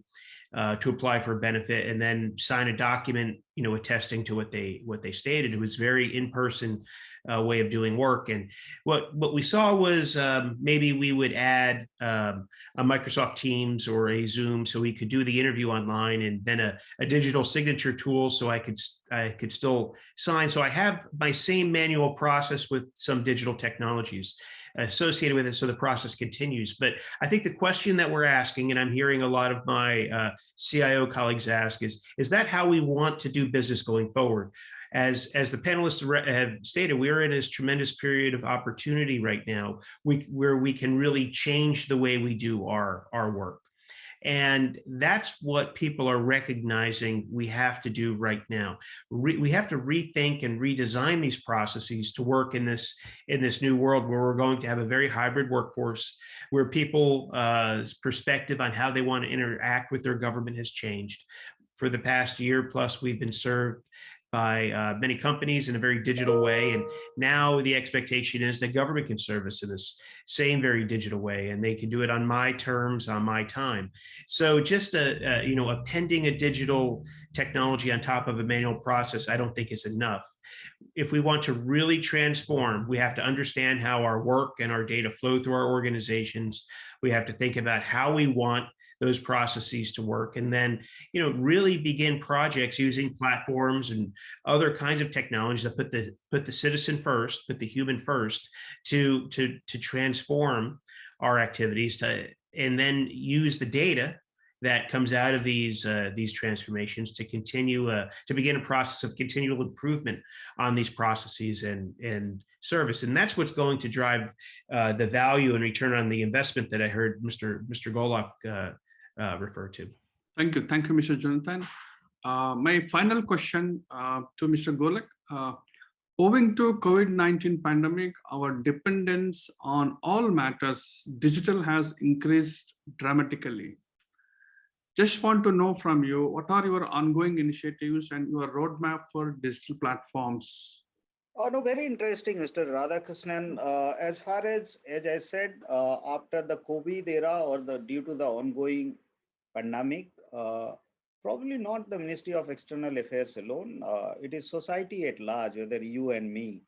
to apply for a benefit and then sign a document, attesting to what they stated. It was very in-person way of doing work. And what we saw was maybe we would add a Microsoft Teams or a Zoom so we could do the interview online, and then a digital signature tool so I could still sign. So I have my same manual process with some digital technologies associated with it, so the process continues. But I think the question that we're asking, and I'm hearing a lot of my CIO colleagues ask, is that how we want to do business going forward? As the panelists have stated, we're in this tremendous period of opportunity right now, where we can really change the way we do our work. And that's what people are recognizing we have to do right now. We have to rethink and redesign these processes to work in this new world where we're going to have a very hybrid workforce, where people's perspective on how they want to interact with their government has changed. For the past year plus, we've been served by many companies in a very digital way. And now the expectation is that government can serve us in this same very digital way, and they can do it on my terms, on my time. So just appending a digital technology on top of a manual process, I don't think is enough. If we want to really transform, we have to understand how our work and our data flow through our organizations. We have to think about how we want those processes to work, and then really begin projects using platforms and other kinds of technologies that put the citizen first, put the human first, to transform our activities, and then use the data that comes out of these transformations to continue to begin a process of continual improvement on these processes and service. And that's what's going to drive the value and return on the investment that I heard Mr. Golok refer to. Thank you, Mr. Jonathan. My final question to Mr. Golok. Owing to COVID-19 pandemic, our dependence on all matters digital has increased dramatically. Just want to know from you, what are your ongoing initiatives and your roadmap for digital platforms? Oh, no, very interesting, Mr. Radhakrishnan. As far as I said, after the COVID era or due to the ongoing pandemic, probably not the Ministry of External Affairs alone. It is society at large, whether you and me.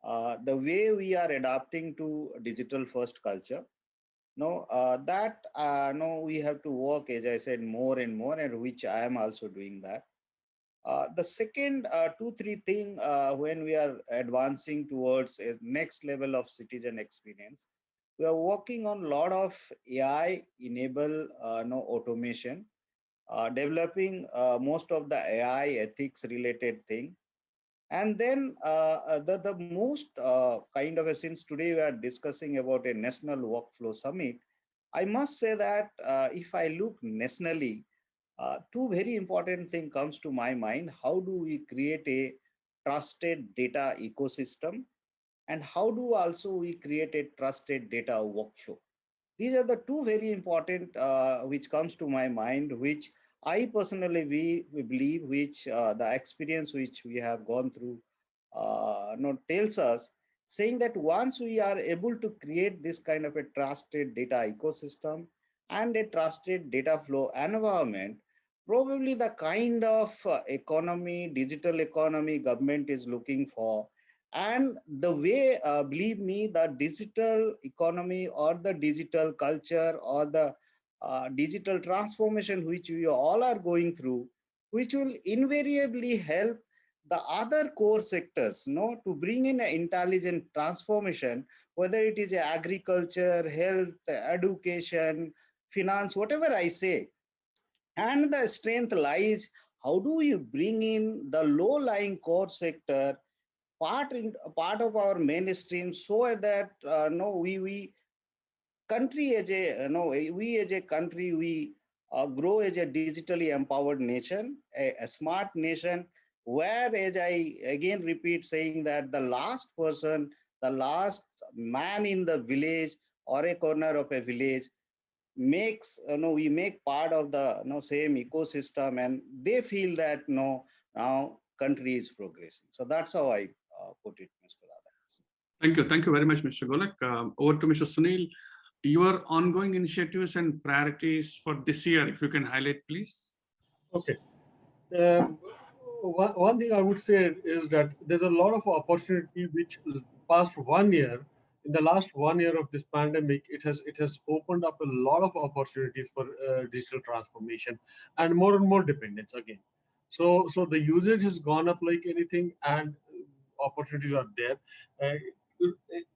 The way we are adapting to digital first culture, we have to work, as I said, more and more, and which I am also doing that. The second 2-3 thing when we are advancing towards a next level of citizen experience, we are working on a lot of AI enable automation, developing most of the AI ethics related thing. And then the most kind of since today we are discussing about a national workflow summit, I must say that if I look nationally, two very important things comes to my mind. How do we create a trusted data ecosystem, and how do also we create a trusted data workflow? These are the two very important which comes to my mind, which I personally, we believe which the experience which we have gone through tells us, saying that once we are able to create this kind of a trusted data ecosystem and a trusted data flow environment, probably the kind of economy, digital economy government is looking for, and the way, believe me, the digital economy or the digital culture or the digital transformation which we all are going through, which will invariably help the other core sectors, to bring in an intelligent transformation, whether it is agriculture, health, education, finance, whatever I say. And the strength lies, how do you bring in the low-lying core sector part of our mainstream, so that no we country as a we as a country, we grow as a digitally empowered nation, a smart nation, where, as I again repeat saying, that the last person, the last man in the village or a corner of a village makes we make part of the same ecosystem, and they feel that now country is progressing. So that's how I put it, Mr. Radha. Thank you very much, Mr. Golok. Over to Mr. Suneel. Your ongoing initiatives and priorities for this year, if you can highlight, please. Okay. One thing I would say is that there's a lot of opportunity which past 1 year, in the last 1 year of this pandemic, it has opened up a lot of opportunities for digital transformation and more dependence again. So the usage has gone up like anything, and opportunities are there.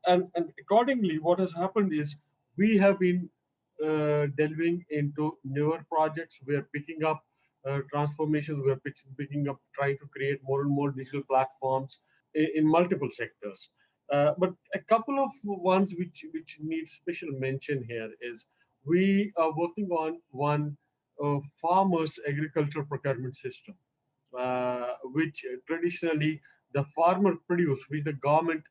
And accordingly, what has happened is we have been delving into newer projects. We are picking up transformations. We are picking up, trying to create more and more digital platforms in multiple sectors. But a couple of ones which need special mention here is we are working on one farmers agriculture procurement system, which traditionally the farmer produce, which the government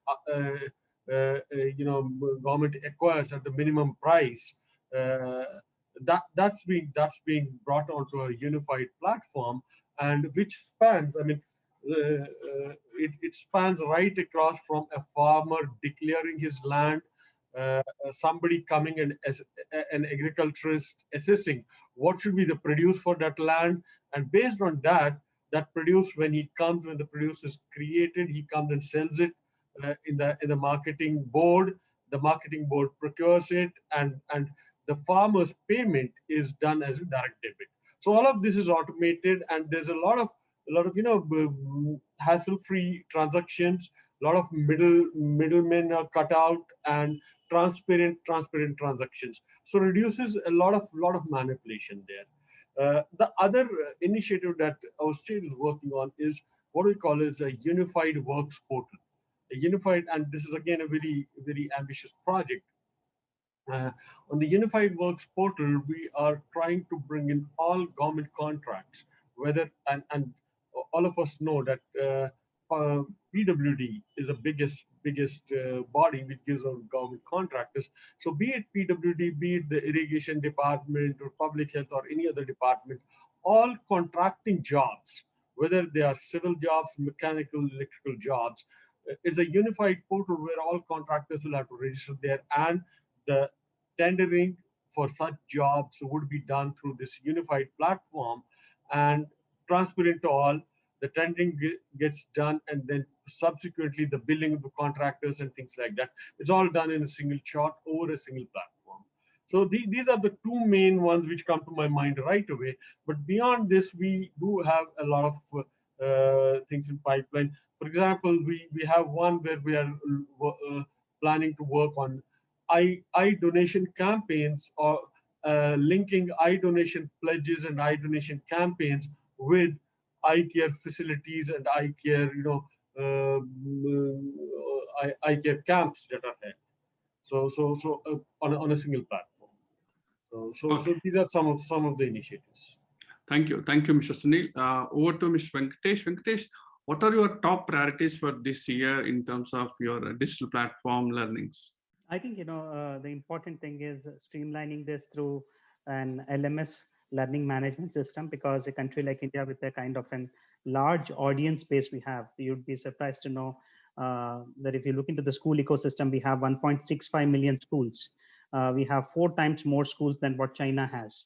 government acquires at the minimum price. That's being brought onto a unified platform, and which spans, I mean, it spans right across from a farmer declaring his land, somebody coming and as an agriculturist assessing what should be the produce for that land, and based on that, that produce, when the produce is created, he comes and sells it in the marketing board. The marketing board procures it, and the farmer's payment is done as a direct debit. So all of this is automated, and there's a lot of hassle-free transactions. A lot of middlemen are cut out, and transparent transactions. So reduces a lot of manipulation there. The other initiative that our state is working on is what we call as a unified works portal. A unified, and this is again a very ambitious project. On the Unified Works portal, we are trying to bring in all government contracts, whether and all of us know that PWD is the biggest body which gives out government contractors. So be it PWD, be it the irrigation department or public health or any other department, all contracting jobs, whether they are civil jobs, mechanical, electrical jobs, is a unified portal where all contractors will have to register there, and the tendering for such jobs would be done through this unified platform and transparent to all. The tendering gets done, and then subsequently the billing of the contractors and things like that. It's all done in a single shot over a single platform. So these are the two main ones which come to my mind right away. But beyond this, we do have a lot of things in pipeline. For example, we have one where we are planning to work on I donation campaigns, or linking I donation pledges and I donation campaigns with eye care facilities and eye care, eye care camps that are held. So on a single platform. So these are some of the initiatives. Thank you, Mr. Suneel. Over to Mr. Venkatesh. Venkatesh, what are your top priorities for this year in terms of your digital platform learnings? I think the important thing is streamlining this through an LMS learning management system, because a country like India with a kind of an large audience base we have, you'd be surprised to know that if you look into the school ecosystem, we have 1.65 million schools. We have 4 times more schools than what China has.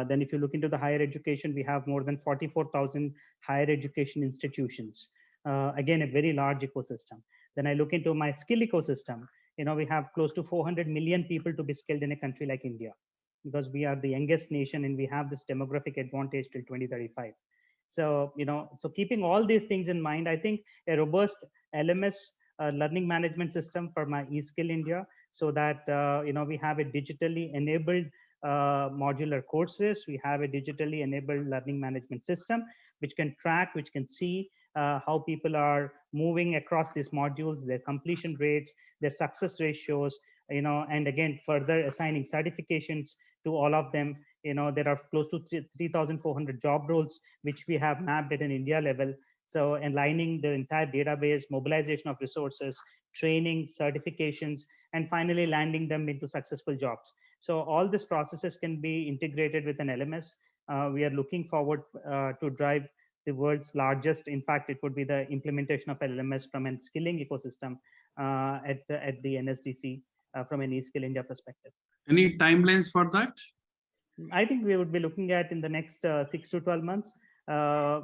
Then if you look into the higher education, we have more than 44,000 higher education institutions. Again, a very large ecosystem. Then I look into my skill ecosystem. We have close to 400 million people to be skilled in a country like India, because we are the youngest nation and we have this demographic advantage till 2035. So, so keeping all these things in mind, I think a robust LMS learning management system for my eSkill India, so that, we have a digitally enabled modular courses, we have a digitally enabled learning management system, which can track, which can see how people are moving across these modules, their completion rates, their success ratios, and again, further assigning certifications to all of them. There are close to 3,400 job roles, which we have mapped at an India level. So aligning the entire database, mobilization of resources, training, certifications, and finally landing them into successful jobs. So all these processes can be integrated with an LMS. We are looking forward to drive the world's largest. In fact, it would be the implementation of LMS from a skilling ecosystem at the NSDC from an eSkill India perspective. Any timelines for that? I think we would be looking at in the next 6 to 12 months.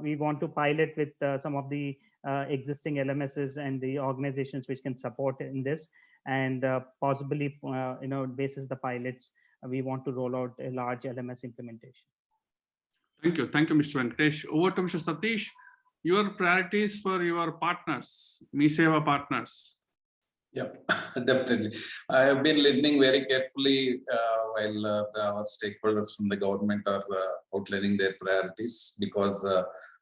We want to pilot with some of the existing LMSs and the organizations which can support in this, and possibly, basis the pilots, we want to roll out a large LMS implementation. Thank you, Mr. Venkatesh. Over to Mr. Satish. Your priorities for your partners, msewa partners. Yeah, definitely. I have been listening very carefully while our stakeholders from the government are outlining their priorities, because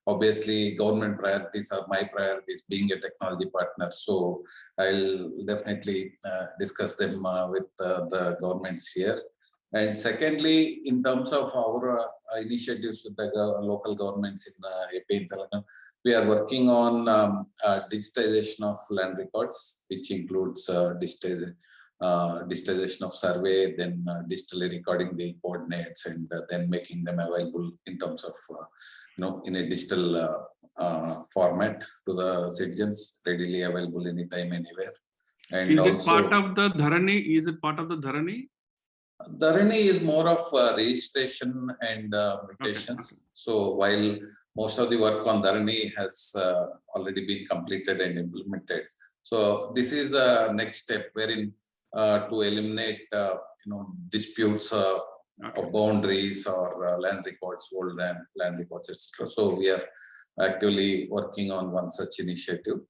obviously government priorities are my priorities being a technology partner. So I'll definitely discuss them with the governments here. And secondly, in terms of our initiatives with the local governments in AP Telangana, we are working on digitization of land records, which includes digitization of survey, then digitally recording the coordinates, and then making them available in terms of, in a digital format to the citizens, readily available anytime, anywhere. And is also, it part of the Dharani? Is it part of the Dharani? Dharani is more of registration and mutations. Okay. So while most of the work on Dharani has already been completed and implemented, so this is the next step wherein to eliminate disputes of boundaries or land records, old land records, etc. So we are actively working on one such initiative.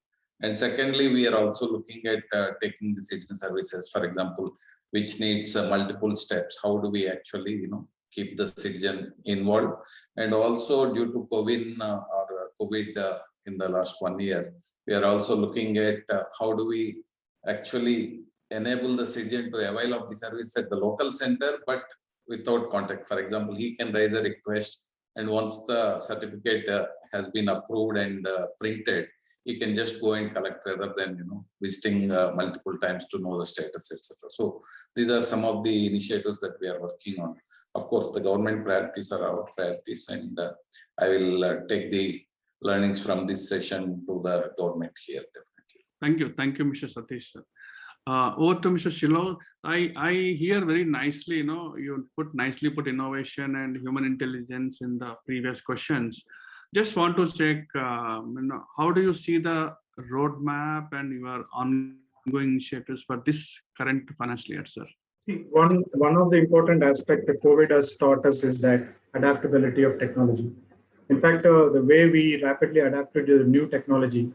And secondly, we are also looking at taking the citizen services, for example, which needs multiple steps. How do we actually, keep the citizen involved? And also due to COVID in the last 1 year, we are also looking at how do we actually enable the citizen to avail of the service at the local center, but without contact. For example, he can raise a request, and once the certificate has been approved and printed, he can just go and collect rather than visiting multiple times to know the status, etc. So these are some of the initiatives that we are working on. Of course, the government priorities are our priorities, and I will take the learnings from this session to the government here, definitely. Thank you, Mr. Satish. Over to Mr. Shilohu. I hear very nicely, you nicely put innovation and human intelligence in the previous questions. Just want to check, how do you see the roadmap and your ongoing initiatives for this current financial year, sir? See, one of the important aspects that COVID has taught us is that adaptability of technology. In fact, the way we rapidly adapted to the new technology,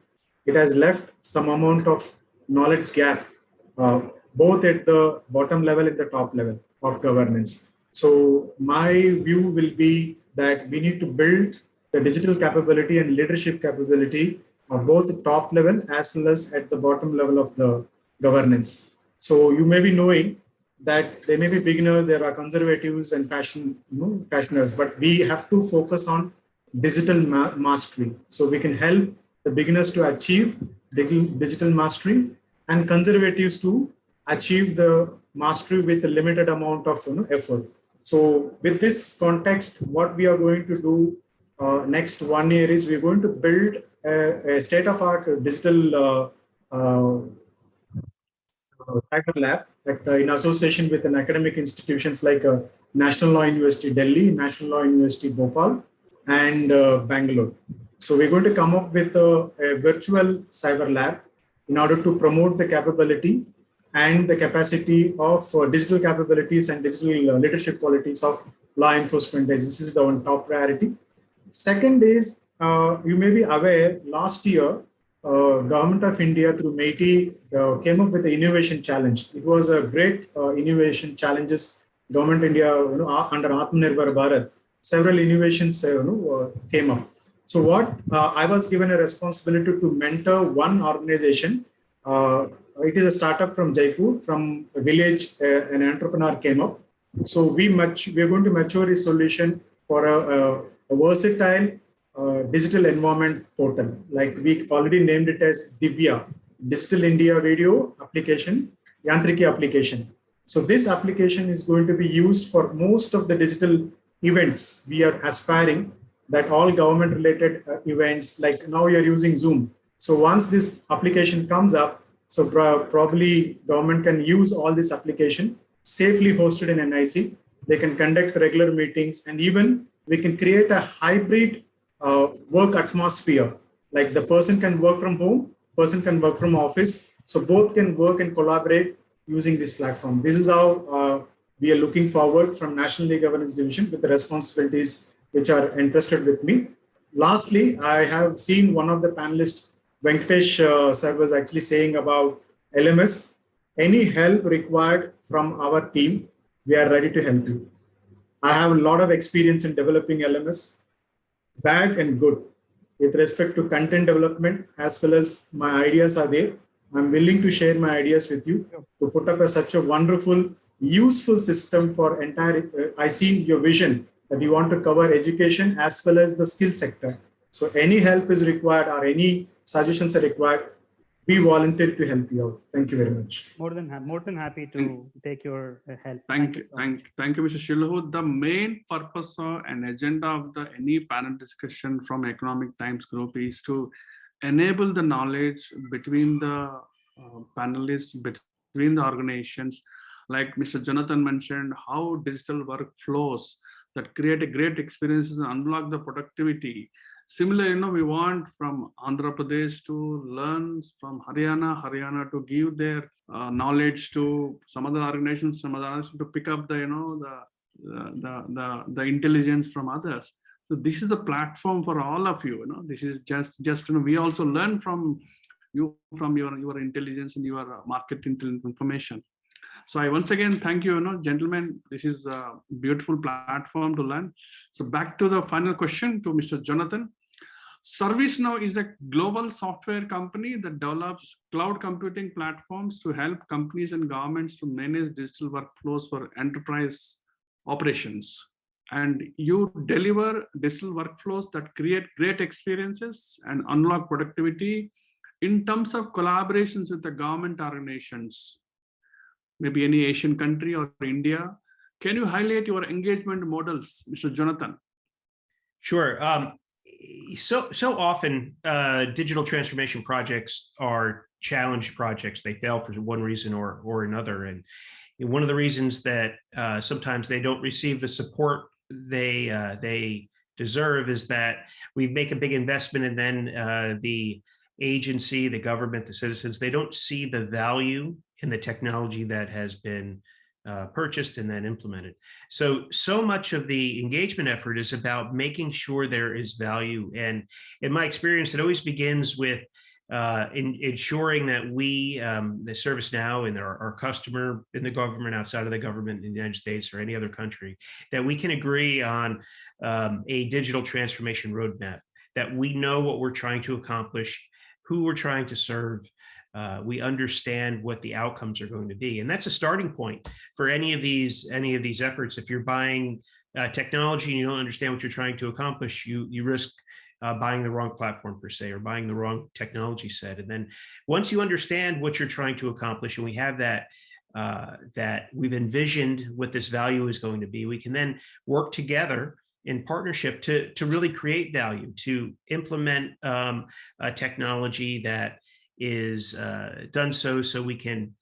it has left some amount of knowledge gap, both at the bottom level and the top level of governance. So my view will be that we need to build the digital capability and leadership capability of both the top level as well as at the bottom level of the governance. So you may be knowing that there may be beginners, there are conservatives and passioners, but we have to focus on digital mastery. So we can help the beginners to achieve digital mastery and conservatives to achieve the mastery with a limited amount of effort. So with this context, what we are going to do next 1 year is we're going to build a state-of-art digital cyber lab in association with an academic institutions like National Law University Delhi, National Law University Bhopal, and Bangalore. So we're going to come up with a virtual cyber lab in order to promote the capability and the capacity of digital capabilities and digital leadership qualities of law enforcement agencies. This is the one top priority. Second is, you may be aware, last year, Government of India through MeitY came up with the innovation challenge. It was a great innovation challenges. Government India, under Atmanirbhar Bharat, several innovations came up. So what I was given a responsibility to mentor one organization. It is a startup from Jaipur, from a village. An entrepreneur came up. So we are going to mature a solution for a versatile digital environment portal. Like we already named it as Divya, Digital India Video Application, Yantriki application. So this application is going to be used for most of the digital events. We are aspiring that all government related events, like now you're using Zoom. So once this application comes up, so probably government can use all this application safely hosted in NIC. They can conduct regular meetings, and even we can create a hybrid work atmosphere. Like the person can work from home, person can work from office. So both can work and collaborate using this platform. This is how we are looking forward from National E-Governance Division with the responsibilities which are entrusted with me. Lastly, I have seen one of the panelists, Venkatesh sir, was actually saying about LMS. Any help required from our team, we are ready to help you. I have a lot of experience in developing LMS, bad and good, with respect to content development, as well as my ideas are there. I'm willing to share my ideas with you to put up such a wonderful, useful system for entire. I see your vision that you want to cover education as well as the skill sector. So any help is required or any suggestions are required, be volunteer to help you out. Thank you very much. More than happy to take your help. Thank you, Mr. Shilohu. The main purpose and agenda of any panel discussion from Economic Times Group is to enable the knowledge between the panelists, between the organizations. Like Mr. Jonathan mentioned, how digital workflows that create a great experiences and unlock the productivity. Similarly, we want from Andhra Pradesh to learn from Haryana to give their knowledge to some other organizations, some other others to pick up the intelligence from others. So this is the platform for all of you. This is just we also learn from you, from your intelligence and your market information. So I once again thank you, gentlemen. This is a beautiful platform to learn. So back to the final question to Mr. Jonathan. ServiceNow is a global software company that develops cloud computing platforms to help companies and governments to manage digital workflows for enterprise operations. And you deliver digital workflows that create great experiences and unlock productivity in terms of collaborations with the government organizations, maybe any Asian country or India. Can you highlight your engagement models, Mr. Jonathan? Sure. So often digital transformation projects are challenge projects. They fail for one reason or another. And one of the reasons that sometimes they don't receive the support they deserve is that we make a big investment and then the agency, the government, the citizens, they don't see the value in the technology that has been purchased and then implemented. So much of the engagement effort is about making sure there is value. And in my experience, it always begins with ensuring that we, the ServiceNow and our customer in the government, outside of the government in the United States or any other country, that we can agree on a digital transformation roadmap, that we know what we're trying to accomplish, who we're trying to serve. We understand what the outcomes are going to be, and that's a starting point for any of these efforts. If you're buying technology and you don't understand what you're trying to accomplish, you risk buying the wrong platform per se, or buying the wrong technology set. And then once you understand what you're trying to accomplish, and we have that that we've envisioned what this value is going to be, we can then work together in partnership to really create value, to implement a technology that is done so we can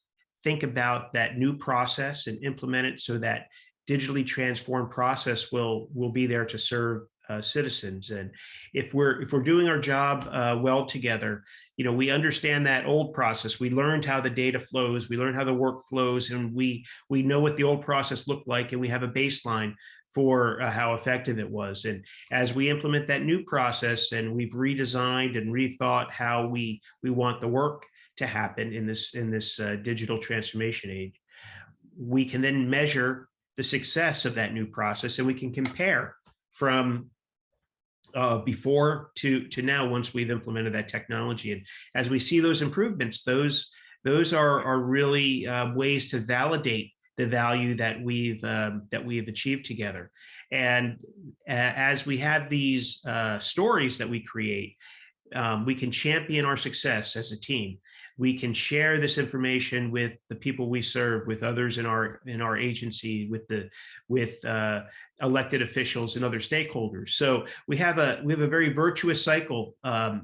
think about that new process and implement it so that digitally transformed process will be there to serve citizens. And if we're doing our job well together, we understand that old process. We learned how the data flows, we learned how the work flows, and we know what the old process looked like, and we have a baseline for how effective it was. And as we implement that new process and we've redesigned and rethought how we want the work to happen in this digital transformation age, we can then measure the success of that new process, and we can compare from before to now once we've implemented that technology. And as we see those improvements, those are really ways to validate the value that we've achieved together. And as we have these stories that we create, we can champion our success as a team. We can share this information with the people we serve, with others in our agency, with elected officials and other stakeholders. So we have a very virtuous cycle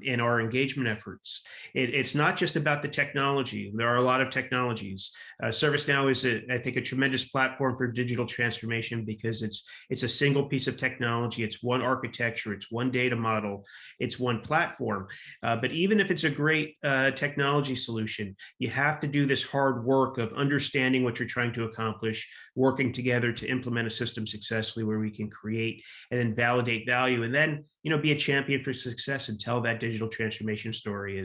in our engagement efforts. It's not just about the technology. There are a lot of technologies. ServiceNow is, I think, a tremendous platform for digital transformation because it's a single piece of technology. It's one architecture. It's one data model. It's one platform. But even if it's a great technology solution, you have to do this hard work of understanding what you're trying to accomplish, working together to implement a system successfully where we can create and then validate value, and then be a champion for success and tell that digital transformation story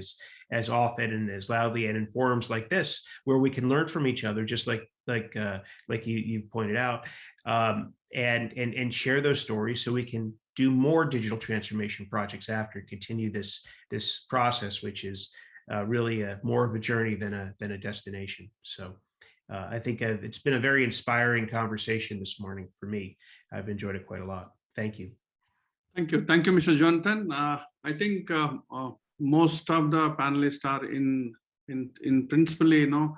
as often and as loudly, and in forums like this where we can learn from each other, just like you pointed out, and share those stories so we can do more digital transformation projects after, continue this process, which is really more of a journey than a destination. So I think it's been a very inspiring conversation this morning for me. I've enjoyed it quite a lot. Thank you. Thank you, Mr. Jonathan. I think most of the panelists are in principle,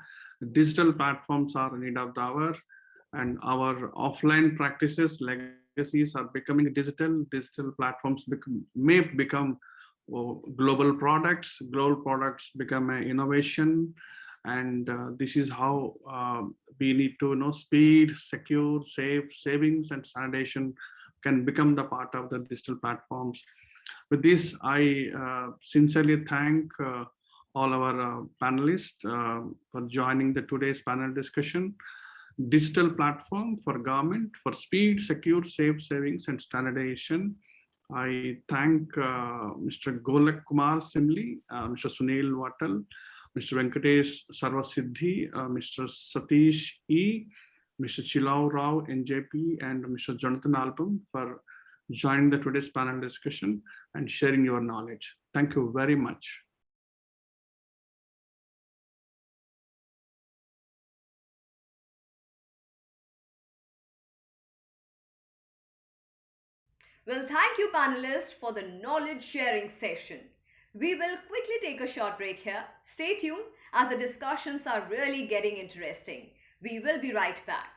digital platforms are in need of the hour, and our offline practices, legacies are becoming digital. Digital platforms may become global products. Global products become an innovation, and this is how we need to speed, secure, safe, savings, and standardization can become the part of the digital platforms. With this, I sincerely thank all our panelists for joining today's panel discussion. Digital platform for government for speed, secure, safe, savings, and standardization. I thank Mr. Golok Kumar Simli, Mr. Suneel Wattal, Mr. Venkatesh Sarvasiddhi, Mr. Satish E, Mr. Shilohu Rao NJP, and Mr. Jonathan Alboum for joining today's panel discussion and sharing your knowledge. Thank you very much. Well, thank you, panelists, for the knowledge sharing session. We will quickly take a short break here. Stay tuned as the discussions are really getting interesting. We will be right back.